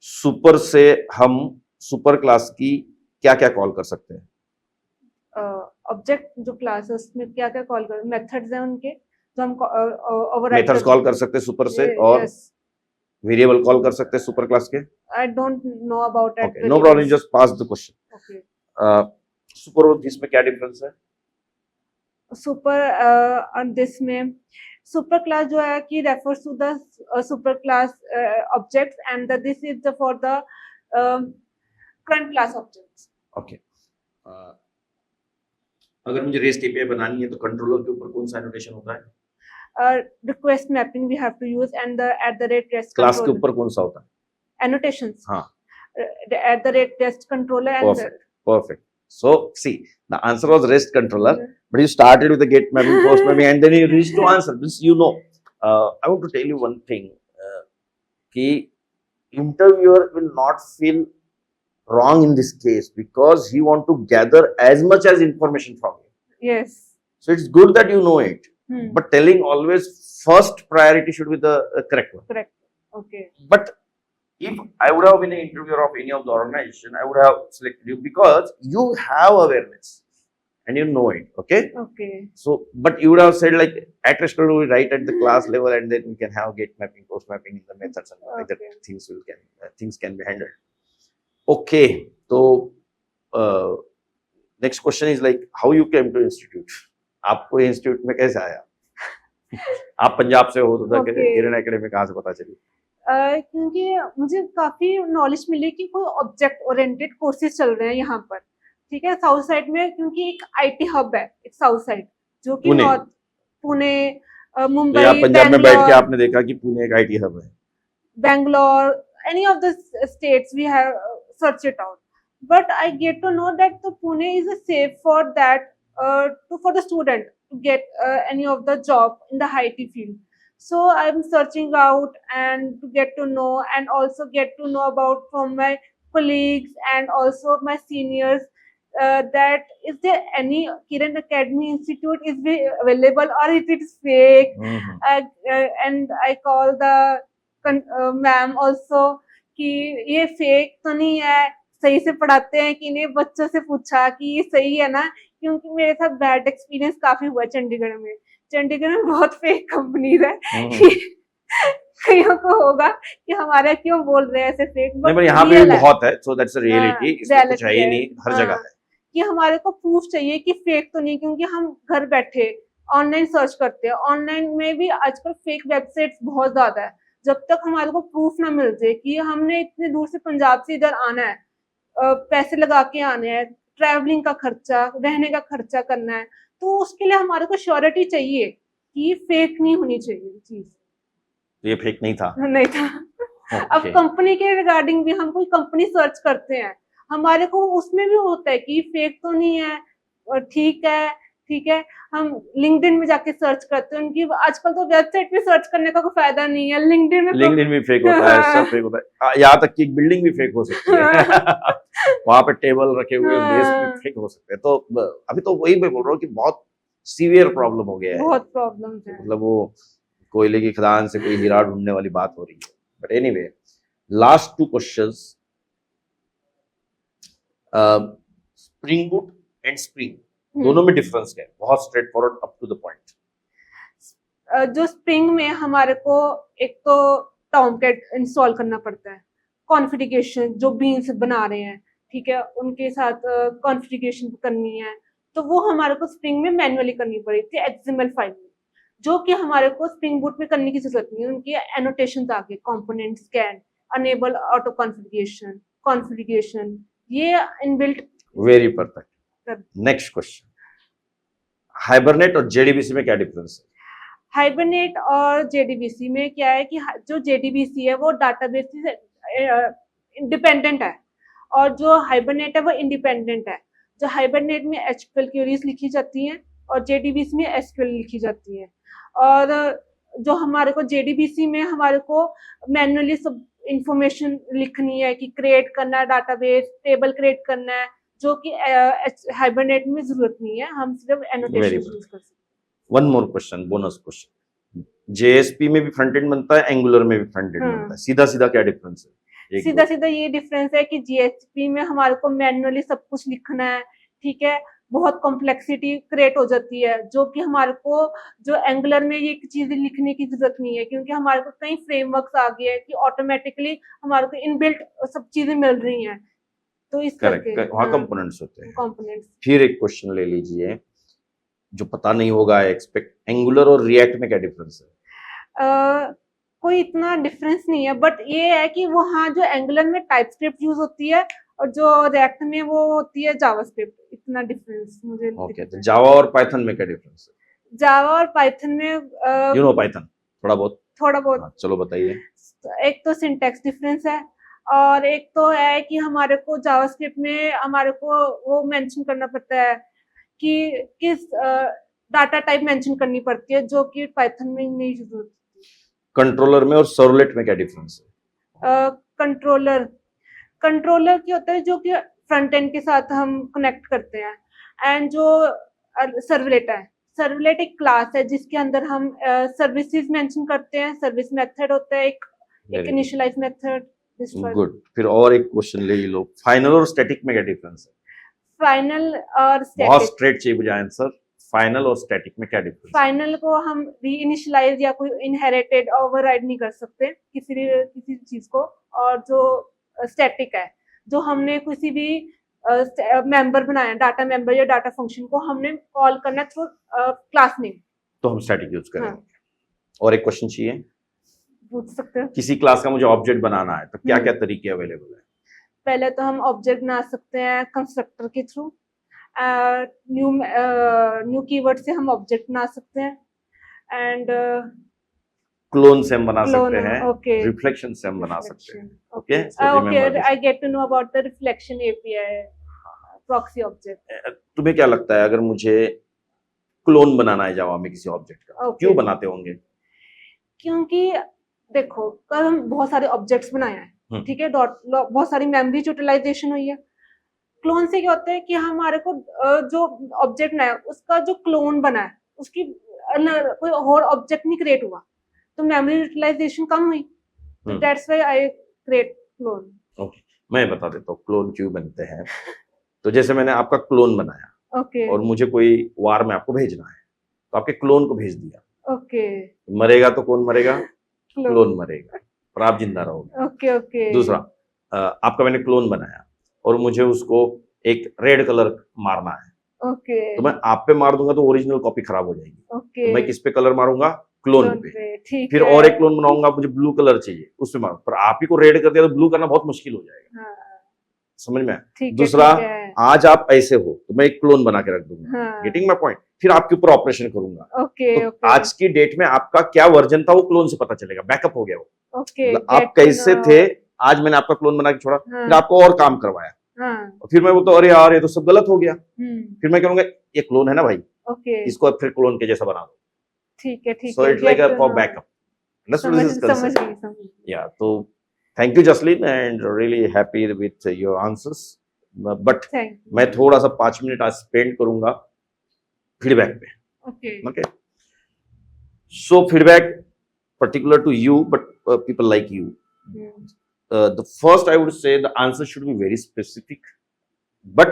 सुपर से हम सुपर क्लास की क्या क्या कॉल कर सकते हैं? ऑब्जेक्ट जो क्लास है उसमें क्या क्या कॉल कर मेथड्स हैं उनके जो हम मेथड्स कॉल कर सकते हैं सुपर से, और वेरिएबल कॉल कर सकते हैं सुपर क्लास के. I don't know about it. Okay, no problem, just pass the question. Okay. Super और इसमें क्या डिफरेंस है? सुपर दिस में सुपर क्लास जो है कि refers to the super class objects and this is for the current class objects. Okay. अगर मुझे रेस्ट एपीआई बनानी है तो कंट्रोलर के ऊपर कौन सा एनोटेशन होता है? Request mapping we have to use and the @rest class के ऊपर कौन सा होता है? annotations. हाँ. @rest controller and Perfect. So see, the answer was REST controller, but you started with the get mapping, post mapping, and then you reached to answer. This you know. I want to tell you one thing. कि interviewer will not feel wrong in this case because he want to gather as much as information from you. yes. So it's good that you know it, but telling always first priority should be the correct one. Correct. Okay. But if I would have been an interviewer of any of the organization, I would have selected you because you have awareness and you know it. Okay. Okay. So, but you would have said like at rest we write at the class level, and then we can have get mapping, post mapping in the methods and like that. Things can be handled. Okay. So, next question is like how you came to institute. आपको institute में कैसे आया? आप पंजाब से हो तो किरण academy कहाँ से पता चली? क्योंकि मुझे काफी नॉलेज मिली कि कोई ऑब्जेक्ट ओरिएंटेड कोर्सेज चल रहे हैं यहाँ पर, ठीक है, साउथ साइड में, क्योंकि एक आईटी हब है एक साउथ साइड जो कि नॉर्थ पुणे मुंबई तो पंजाब में बैठ के आपने देखा कि पुणे एक आईटी हब है. Bangalore, any of the states we have search it out, but I get to know that the Pune is safe for that for the student to get any of the job in the IT field. So I'm searching out and to get to know, and also get to know about from my colleagues and also my seniors that is there any Kiran Academy Institute is available or is it fake. And I call the ma'am also कि ये fake तो नहीं है, सही से पढ़ाते हैं कि नहीं. बच्चों से पूछा कि ये सही है ना, क्योंकि मेरे साथ बैड एक्सपीरियंस काफी हुआ चंडीगढ़ में. चंडीगढ़ में बहुत फेक कंपनीज है. कईयों को होगा कि हमारे क्यों बोल रहे हैं ऐसे फेक, बट यहाँ पे भी बहुत है. So that's a reality. इसमें कुछ है ही नहीं, हर जगह है कि हमारे को प्रूफ चाहिए कि फेक तो नहीं, क्योंकि हम घर बैठे ऑनलाइन सर्च करते हैं. ऑनलाइन में भी आजकल फेक वेबसाइट्स बहुत ज्यादा है. जब तक हमारे को प्रूफ ना मिल जाए कि हमने इतने दूर से पंजाब से इधर आना है, पैसे लगा के आने हैं, ट्रैवलिंग का खर्चा, रहने का खर्चा करना है, तो उसके लिए हमारे को श्योरिटी चाहिए कि फेक नहीं होनी चाहिए चीज. ये फेक नहीं था. नहीं था. अब कंपनी के रिगार्डिंग भी हम कोई कंपनी सर्च करते हैं, हमारे को उसमें भी होता है कि फेक तो नहीं है, और ठीक है, हम लिंक्डइन में जाके सर्च करते हैं. उनकी आजकल तो वेबसाइट पे सर्च करने का कोई फायदा नहीं है, लिंक्डइन में फेक होता है, सब फेक होता है. यहाँ तक कि बिल्डिंग भी फेक हो सकती है. वहां पे टेबल रखे हुए डेस्क भी फेक हो सकते हैं. तो अभी तो वही मैं बोल रहा हूँ कि बहुत सीवियर प्रॉब्लम हो गया है. बहुत प्रॉब्लम है. मतलब वो कोयले की खदान से कोई हीरा ढूंढने वाली बात हो रही है. But anyway, last 2 questions. Spring Boot and Spring दोनों में डिफरेंस है. बहुत straightforward, up to the point. जो स्प्रिंग में हमारे को एक तो टॉमकैट इंस्टॉल करना पड़ता है, कॉन्फ़िगरेशन जो बीन्स बना रहे हैं, ठीक है, उनके साथ कॉन्फ़िगरेशन करनी है, तो वो हमारे को स्प्रिंग में मैनुअली करनी पड़ी थी एक्सएमएल फाइल में, जो कि हमारे को स्प्रिंग बूट में करने की ज़रूरत नहीं है। उनकी एनोटेशंस आ गए, component scan, enable auto configuration ये इनबिल्ट वेरी परफेक्ट। कर नेक्स्ट क्वेश्चन, हाइबरनेट और जेडीबीसी में क्या डिफरेंस है? हाइबरनेट और जेडीबीसी में क्या है कि जो जेडीबीसी है वो डाटाबेस से इंडिपेंडेंट है और जो हाइबरनेट है वो इंडिपेंडेंट है। जो हाइबरनेट में एचक्यूएल क्वेरीज लिखी जाती हैं और जेडीबीसी में एसक्यूएल लिखी जाती है। और जो हमारे को जेडीबीसी में हमारे को मैनुअली सब इंफॉर्मेशन लिखनी है कि क्रिएट करना है डाटाबेस, टेबल क्रिएट करना है, जो कि हाइबरनेट में जरूरत नहीं है, हम सिर्फ एनोटेशन यूज कर सकते हैं। One more question, bonus question, JSP में भी फ्रंट एंड बनता है, एंगुलर में भी फ्रंट एंड बनता है, सीधा सीधा क्या डिफरेंस है? सीधा सीधा ये डिफरेंस है कि जीएसपी में हमारे को मैनुअली सब कुछ लिखना है, ठीक है, बहुत कॉम्प्लेक्सिटी क्रिएट हो जाती है, जो कि हमारे को जो एंगुलर में ये चीजें लिखने की जरूरत नहीं है, क्योंकि हमारे को कई फ्रेमवर्क्स आ गए हैं कि ऑटोमेटिकली हमारे को इनबिल्ट सब चीजें मिल रही हैं, तो इस करके करेक्ट, वहाँ कंपोनेंट्स होते हैं। कंपोनेंट्स। फिर एक क्वेश्चन ले लीजिए जो पता नहीं होगा, आई एक्सपेक्ट, एंगुलर और रिएक्ट में क्या डिफरेंस है? कोई इतना डिफरेंस नहीं है, बट ये है कि वहाँ जो एंगुलर में टाइपस्क्रिप्ट यूज होती है और जो रिएक्ट में वो होती है जावास्क्रिप्ट, इतना डिफरेंस मुझे ओके, तो जावा और पाइथन में क्या डिफरेंस है? जावा और पाइथन में यू नो पाइथन थोड़ा बहुत? थोड़ा बहुत। हाँ, चलो बताइए। एक तो सिंटैक्स डिफरेंस है और एक तो है कि हमारे को जावास्क्रिप्ट में हमारे को वो मेंशन करना पड़ता है कि किस डाटा टाइप मेंशन करनी पड़ती है, जो कि पाइथन में नहीं जरूरत। कंट्रोलर में और सर्वलेट में क्या डिफरेंस है? कंट्रोलर की होता है जो कि फ्रंट एंड के साथ हम कनेक्ट करते हैं, एंड जो सर्वलेट एक क्लास है जिसके अंदर हम सर्विसेज मेंशन करते हैं, सर्विस मेथड होता है एक इनिशियलाइज मेथड। गुड, फिर और एक क्वेश्चन ले लो, फाइनल और स्टैटिक में क्या डिफरेंस है? फाइनल और बहुत स्ट्रेट चाहिए मुझे आंसर, फाइनल और स्टैटिक में क्या डिफरेंस? फाइनल को हम रीइनिशियलाइज या कोई इनहेरिटेड ओवरराइड नहीं कर सकते किसी चीज को, और जो स्टैटिक है, जो हमने किसी भी मेंबर बनाया, डाटा मेंबर या डाटा फंक्शन को हमने कॉल करना थ्रू क्लास नेम, तो हम स्टैटिक यूज करेंगे। हाँ। और एक क्वेश्चन चाहिए, पूछ सकते हो। किसी क्लास का मुझे ऑब्जेक्ट बनाना है तो क्या क्या तरीके अवेलेबल है? पहले तो हम ऑब्जेक्ट बना सकते हैं कंस्ट्रक्टर के थ्रू, न्यू कीवर्ड से हम ऑब्जेक्ट बना सकते हैं, एंड क्लोन से हम बना सकते हैं, okay. रिफ्लेक्शन से हम बना सकते हैं। Okay okay, I get to know about the reflection API proxy object. तुम्हें क्या लगता है अगर मुझे क्लोन बनाना है जावा में किसी ऑब्जेक्ट का, Okay. क्यों बनाते होंगे? क्योंकि देखो, कल हम बहुत सारे ऑब्जेक्ट्स बनाए हैं, ठीक है, बहुत सारी मेमोरी यूटिलाइजेशन हुई है। क्लोन से क्या होता है कि हमारे को जो ऑब्जेक्ट बनाया उसका जो क्लोन बना है उसकी कोई और ऑब्जेक्ट नहीं क्रिएट हुआ, तो मेमोरी यूटिलाइजेशन कम हुई, तो that's why I create clone. Okay, मैं बता देता हूँ क्लोन क्यों बनते हैं। तो जैसे मैंने आपका क्लोन बनाया, और मुझे कोई वार में आपको भेजना है, तो आपके क्लोन को भेज दिया, मरेगा तो कौन मरेगा? क्लोन मरेगा, और आप जिंदा रहोगे। दूसरा, आपका मैंने क्लोन बनाया और मुझे उसको एक रेड कलर मारना है, तो मैं आप पे मार दूंगा तो ओरिजिनल कॉपी खराब हो जाएगी, तो मैं किस पे कलर मारूंगा? क्लोन पे। फिर और एक क्लोन बनाऊंगा, मुझे ब्लू कलर चाहिए, उस पे मारूंगा, पर आप ही को रेड कर दिया तो ब्लू करना बहुत मुश्किल हो जाएगा। समझ में? दूसरा, आज आप ऐसे हो तो मैं एक क्लोन बना के रख दूंगा, गेटिंग माय पॉइंट, फिर आपके ऊपर ऑपरेशन करूंगा, तो आज की डेट में आपका क्या वर्जन था वो क्लोन से पता चलेगा, बैकअप हो गया वो। आप कैसे थे, आज मैंने आपका क्लोन बना के छोड़ा, फिर आपको और काम करवाया, और फिर मैं बोलता अरे यार ये तो सब गलत हो गया, फिर मैं कहूंगा ये क्लोन है ना भाई, इसको फिर क्लोन के जैसा बना दो। ठीक है, ठीक है। So it's like a for backup. Understood this concept? Yeah. So thank you, Jaslin, and really happy with your answers. But मैं थोड़ा सा 5 मिनट आज स्पेंड करूंगा फीडबैक पे. Okay. So feedback particular to you, but people like you. The first I would say the answer should be very specific, but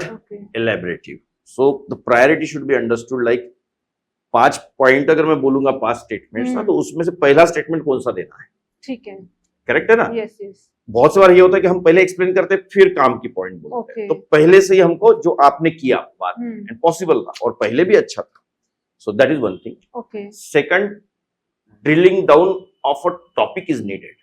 elaborative. So the priority should be understood like 5 point अगर मैं बोलूंगा 5 statements ना, तो उसमें से पहला statement कौन सा देना है? ठीक है। करेक्ट है ना? Yes, yes. बहुत सी बार ये होता है कि हम पहले एक्सप्लेन करते हैं फिर काम की पॉइंट बोलते हैं, Okay. तो पहले से ही हमको जो आपने किया बात Hmm. एंड पॉसिबल था और पहले भी अच्छा था, so that is one thing. Okay. Second, drilling down of a topic is needed.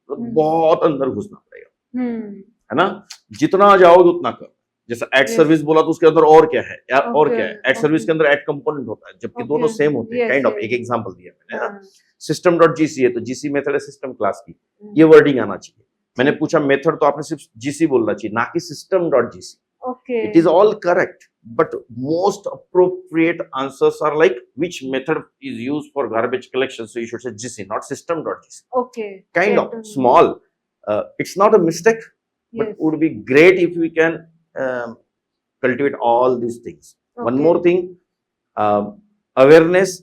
बहुत अंदर घुसना पड़ेगा, Hmm. है ना? जितना जाओगे उतना कर. जैसे एड Yes. सर्विस बोला तो उसके अंदर और क्या है यार, और Okay, क्या है? Add service okay. के अंदर एड कंपोनेंट होता है, जबकि दोनों Okay. सेम होते हैं Yes, काइंड ऑफ. yes. एक एग्जांपल दिया मैंने ना. हाँ. सिस्टम डॉट जीसी है तो जीसी मेथड है सिस्टम क्लास की, Hmm. ये वर्डिंग आना चाहिए. मैंने पूछा मेथड तो आपने सिर्फ जीसी बोलना चाहिए, ना कि system dot GC. Okay. It is all correct, but most appropriate answers are like which method is used for garbage collection. So you should say GC, not system.gc. Okay. Kind Get to of know. small. It's not a mistake, but Yes. would be great if we can cultivate all these things. One Okay. more thing, awareness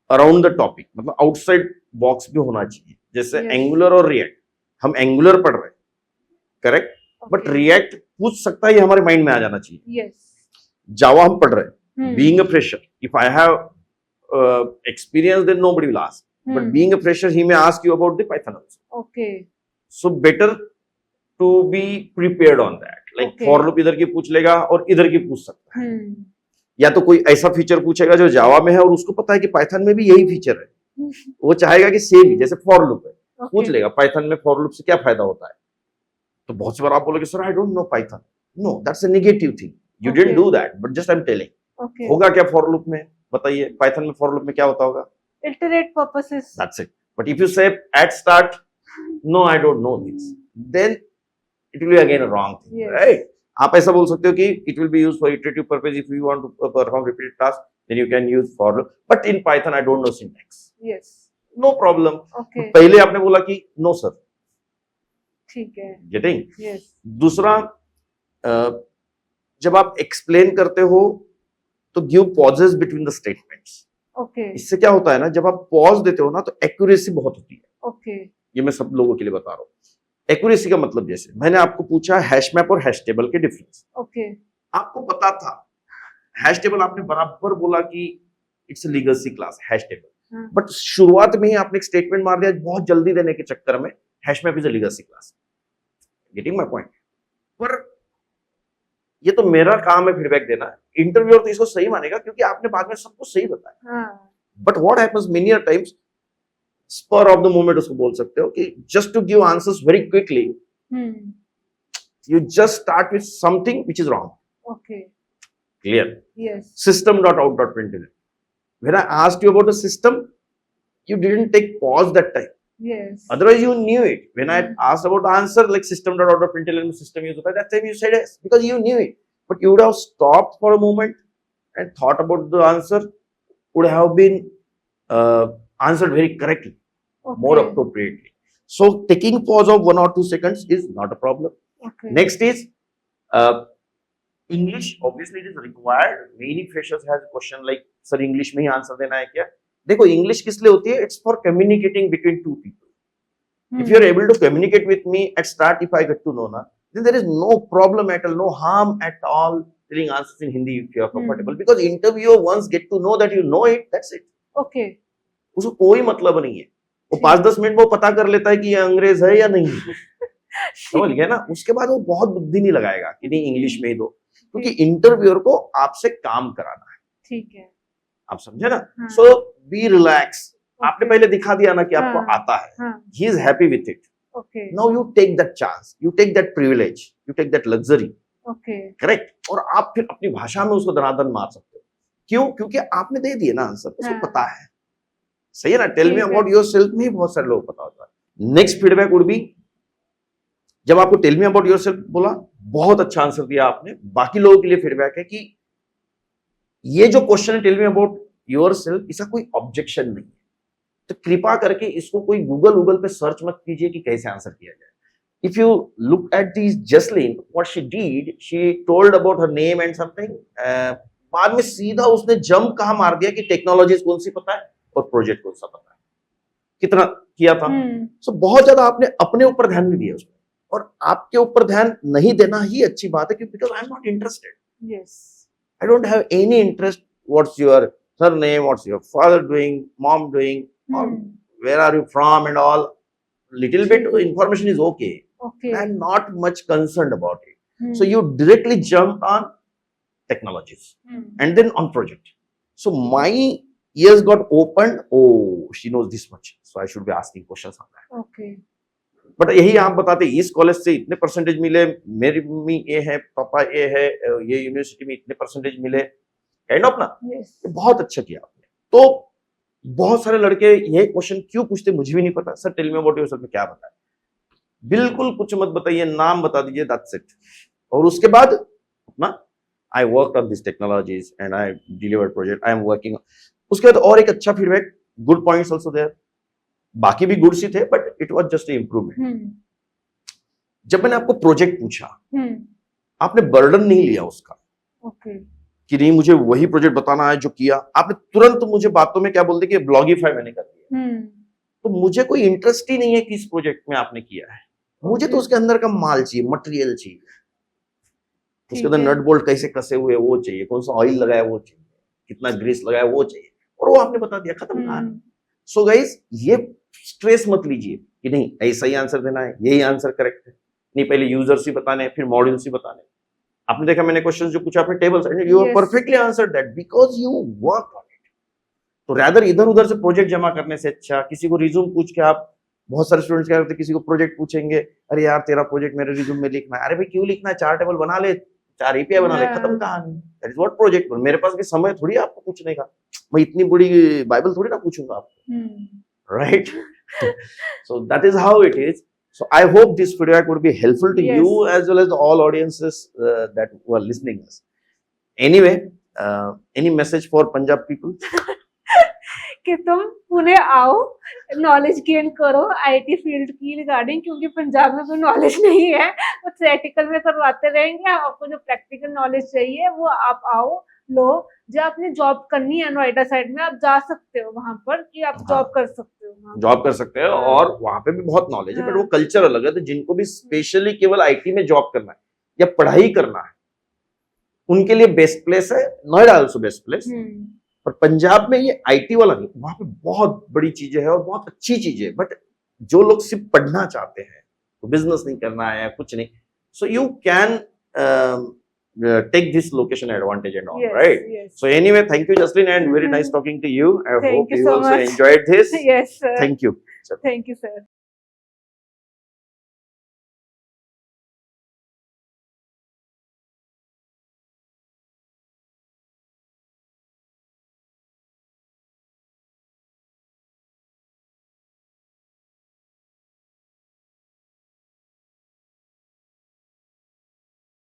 around the topic. मतलब outside box भी होना चाहिए. जैसे Yes. Angular और React. हम Angular पढ़ रहे हैं, correct? But Okay. रिएक्ट पूछ सकता है, ये हमारे माइंड में आ जाना चाहिए. Yes. जावा हम पढ़ रहे हैं, Hmm. Being a fresher, if I have experience then nobody will ask, but Hmm. Being a fresher he may ask you about the Python also. Okay. So better to be prepared on that. Like Okay. For loop इधर की पूछ लेगा और इधर की पूछ सकता है, Hmm. या तो कोई ऐसा फीचर पूछेगा जो जावा में है और उसको पता है कि पाइथन में भी यही फीचर है, वो चाहेगा कि सेम ही, जैसे फॉर लूप है, पूछ Okay. लेगा पाइथन में फॉर लूप से क्या फायदा होता है. तो बहुत सी बार आप बोलोगे sir I don't know Python. No, that's a negative thing. You Okay. Didn't do that, but just I am telling. Okay. होगा क्या फॉर लूप में, बताइए. पाइथन में फॉर लूप में क्या होता होगा? Iterate purposes. That's it. But if you say at start, no I don't know this, then it will be again a wrong thing, Yes. Right? आप ऐसा बोल सकते हो कि it will be used for iterative purpose. If you want to perform repeated task then you can use for loop, but in Python I don't know syntax. Yes. No problem. Okay. पहले आपने बोला कि no sir, ठीक है. Getting. Yes. दूसरा, जब आप explain करते हो तो give pauses between the statements. Okay. इससे क्या होता है ना, जब आप पॉज देते हो ना तो एक्यूरेसी बहुत होती है. Okay. ये मैं सब लोगों के लिए बता रहा हूँ. एक्यूरेसी का मतलब, जैसे मैंने आपको पूछा हैश मैप और हैश टेबल के डिफरेंस, Okay. आपको पता था. हैश टेबल आपने बराबर बोला कि it's a legacy class hash table, हाँ. बट शुरुआत में ही आपने एक स्टेटमेंट मार दिया बहुत जल्दी देने के चक्कर में, hash map is a legacy class. Getting my point? पर ये तो मेरा काम है फीडबैक देना. इंटरव्यूअर तो इसको सही मानेगा क्योंकि आपने बाद में सबको सही बताया. हाँ. But what happens many a times, spur of the moment उसको बोल सकते हो कि just to give answers very quickly, Hmm. you just start with something which is wrong. Okay. Clear? Yes. System.out.println. When I asked you about the system, you didn't take pause that time. Yes. Otherwise, you knew it. When I Hmm. asked about the answer, like system.out.println system use, that time you said yes because you knew it. But you would have stopped for a moment and thought about the answer. Would have been answered very correctly, more Okay. appropriately. So taking pause of 1 or 2 seconds is not a problem. Okay. Next is English. Obviously, it is required. Many freshers has a question like, "Sir, English में ही answer देना है क्या?" देखो, English किस लिए होती है? It's for communicating between two people. If you are able to communicate with me at start, if I get to know na, then there is no problem at all, no harm at all telling answers in Hindi if you are comfortable. Because interviewer once get to know that you know it, that's it. Okay. उसको कोई मतलब नहीं है. वो 5-10 minute में वो पता कर लेता है कि ये अंग्रेज है या नहीं है. समझ गया ना? उसके बाद वो बहुत बुद्धि नहीं लगाएगा कि नहीं इंग्लिश में ही दो, क्योंकि इंटरव्यूअर को आपसे काम कराना है. ठीक है. आप समझे ना? हाँ. सो बी रिलैक्स. आपने पहले दिखा दिया ना कि आपको हाँ. आता है. हाँ. He is happy with it. Okay. Now you take that chance, you take that privilege, you take that luxury. Okay. Correct. और आप फिर अपनी भाषा में उसको दनादन मार सकते हो. क्यों? क्योंकि आपने दे दिए ना आंसर, उसको हाँ. पता है. सही है ना? टेल मी ठीक है. अबाउट योरसेल्फ में ही बहुत सारे लोग पता होता है. नेक्स्ट फीडबैक वुड बी, जब आपको टेल मी अबाउट योरसेल्फ बोला, बहुत अच्छा आंसर दिया आपने. बाकी लोगों के लिए फीडबैक है कि ये जो क्वेश्चन है टेल मी अबाउट योरसेल्फ, इसका कोई ऑब्जेक्शन नहीं है. तो कृपा करके इसको कोई गूगल पे सर्च मत कीजिए कि कैसे आंसर किया जाए. If you look at these Jaslyn, what she did, she told about her name and something. बाद में सीधा उसने जंप कहाँ मार दिया कि टेक्नोलॉजीज कौन सी पता है और प्रोजेक्ट कौन सा पता है. कितना किया था. सो बहुत ज्यादा आपने अपने ऊपर ध्यान नहीं दिया उसमें, और आपके ऊपर ध्यान नहीं देना ही अच्छी बात है, क्योंकि because I am not interested. Yes. I don't have any interest. What's your surname? What's your father doing? Mom doing? Or where are you from and all? little bit information is okay. Okay. I'm not much concerned about it. Hmm. So you directly jump on technologies Hmm. and then on project. So my ears got opened. Oh, she knows this much, so I should be asking questions on that. Okay. But यही आप बताते इस college से इतने percentage मिले, मेरी mummy ये है, पापा ये है, ये यूनिवर्सिटी में इतने परसेंटेज मिले, काइंड ऑफ ना, Yes. बहुत अच्छा किया आपने। तो बहुत सारे लड़के ये क्वेश्चन क्यों पूछते मुझे भी नहीं पता, sir tell me about yourself में क्या बताएं, बिल्कुल कुछ मत बताइए, नाम बता दीजिए, दैट्स इट। और उसके बाद अपना I worked on this technologies and I delivered project, I am working. उसके बाद और एक अच्छा feedback, good points also there, बाकी भी गुड्स ही थे but it was just improvement. Hmm. जब मैंने आपको प्रोजेक्ट पूछा, Hmm. आपने बर्डन नहीं लिया उसका Okay. कि नहीं मुझे वही प्रोजेक्ट बताना है जो किया, आपने तुरंत मुझे बातों में क्या बोल दिया कि ब्लॉगिफाई मैंने कर दिया। Hmm. तो मुझे कोई इंटरेस्ट ही नहीं है कि इस प्रोजेक्ट में आपने किया है, मुझे तो उसके अंदर का माल चाहिए, मटेरियल चाहिए, उसके अंदर ठीक है। नट बोल्ट कैसे कसे हुए वो चाहिए, कौन सा ऑयल लगाया वो चाहिए, कितना ग्रीस लगाया वो चाहिए, और वो आपने बता दिया, खत्म कहानी। Hmm. सो गाइस ये स्ट्रेस मत लीजिए कि नहीं ऐसा ही आंसर देना है, यही आंसर करेक्ट है, नहीं पहले यूजर्स ही बताने हैं, फिर मॉड्यूल्स ही बताने हैं। आपने देखा मैंने क्वेश्चंस जो पूछा आपने tables, you have Yes. Perfectly answered that because you work on it. तो रैदर इधर उधर से प्रोजेक्ट जमा करने से अच्छा, किसी को रिज्यूम पूछ के, आप बहुत सारे स्टूडेंट्स क्या करते हैं, किसी को प्रोजेक्ट पूछेंगे, अरे यार तेरा प्रोजेक्ट मेरे रिज्यूम में लिखना है, अरे भाई क्यों लिखना है, 4 टेबल बना ले, 4 एपीआई बना ले, हाँ। खत्म कहानी। That is what project. मेरे पास भी समय थोड़ी है आपको पूछने का, मैं इतनी बड़ी बाइबल थोड़ी ना पूछूंगा आपको, Hmm. right? So that is how it is. So I hope this feedback would be helpful to Yes. you as well as all audiences that who are listening us. Anyway, any message for Punjab people? कि तुम पुणे आओ, knowledge gain करो IT field की regarding, क्योंकि पंजाब में कोई knowledge नहीं है, वो थ्योरेटिकल में करवाते रहेंगे। आपको जो प्रैक्टिकल नॉलेज चाहिए वो आप आओ लो, जो आपने जॉब करनी है नोएडा साइड में, आप जा सकते हो वहां पर कि आप हाँ। जॉब कर सकते हो वहाँ जॉब कर सकते हैं हाँ। और वहां पे भी बहुत नॉलेज है, बट हाँ। वो कल्चर अलग है। तो जिनको भी स्पेशली केवल आईटी में जॉब करना है या पढ़ाई करना है, उनके लिए बेस्ट प्लेस है नोएडा, आल्सो बेस्ट प्लेस। हम्म। पर पंजाब में ये आईटी वाला नहीं, वहां पे बहुत बड़ी चीजें हैं और बहुत अच्छी चीजें है, बट जो लोग सिर्फ पढ़ना चाहते हैं, तो बिजनेस नहीं करना है कुछ नहीं, so you can take this location advantage and all, Yes, right? yes. So anyway, thank you Jaslyn, and very nice talking to you. I Thank hope you you so also much. enjoyed this. Yes, sir. Thank you. Thank you, sir.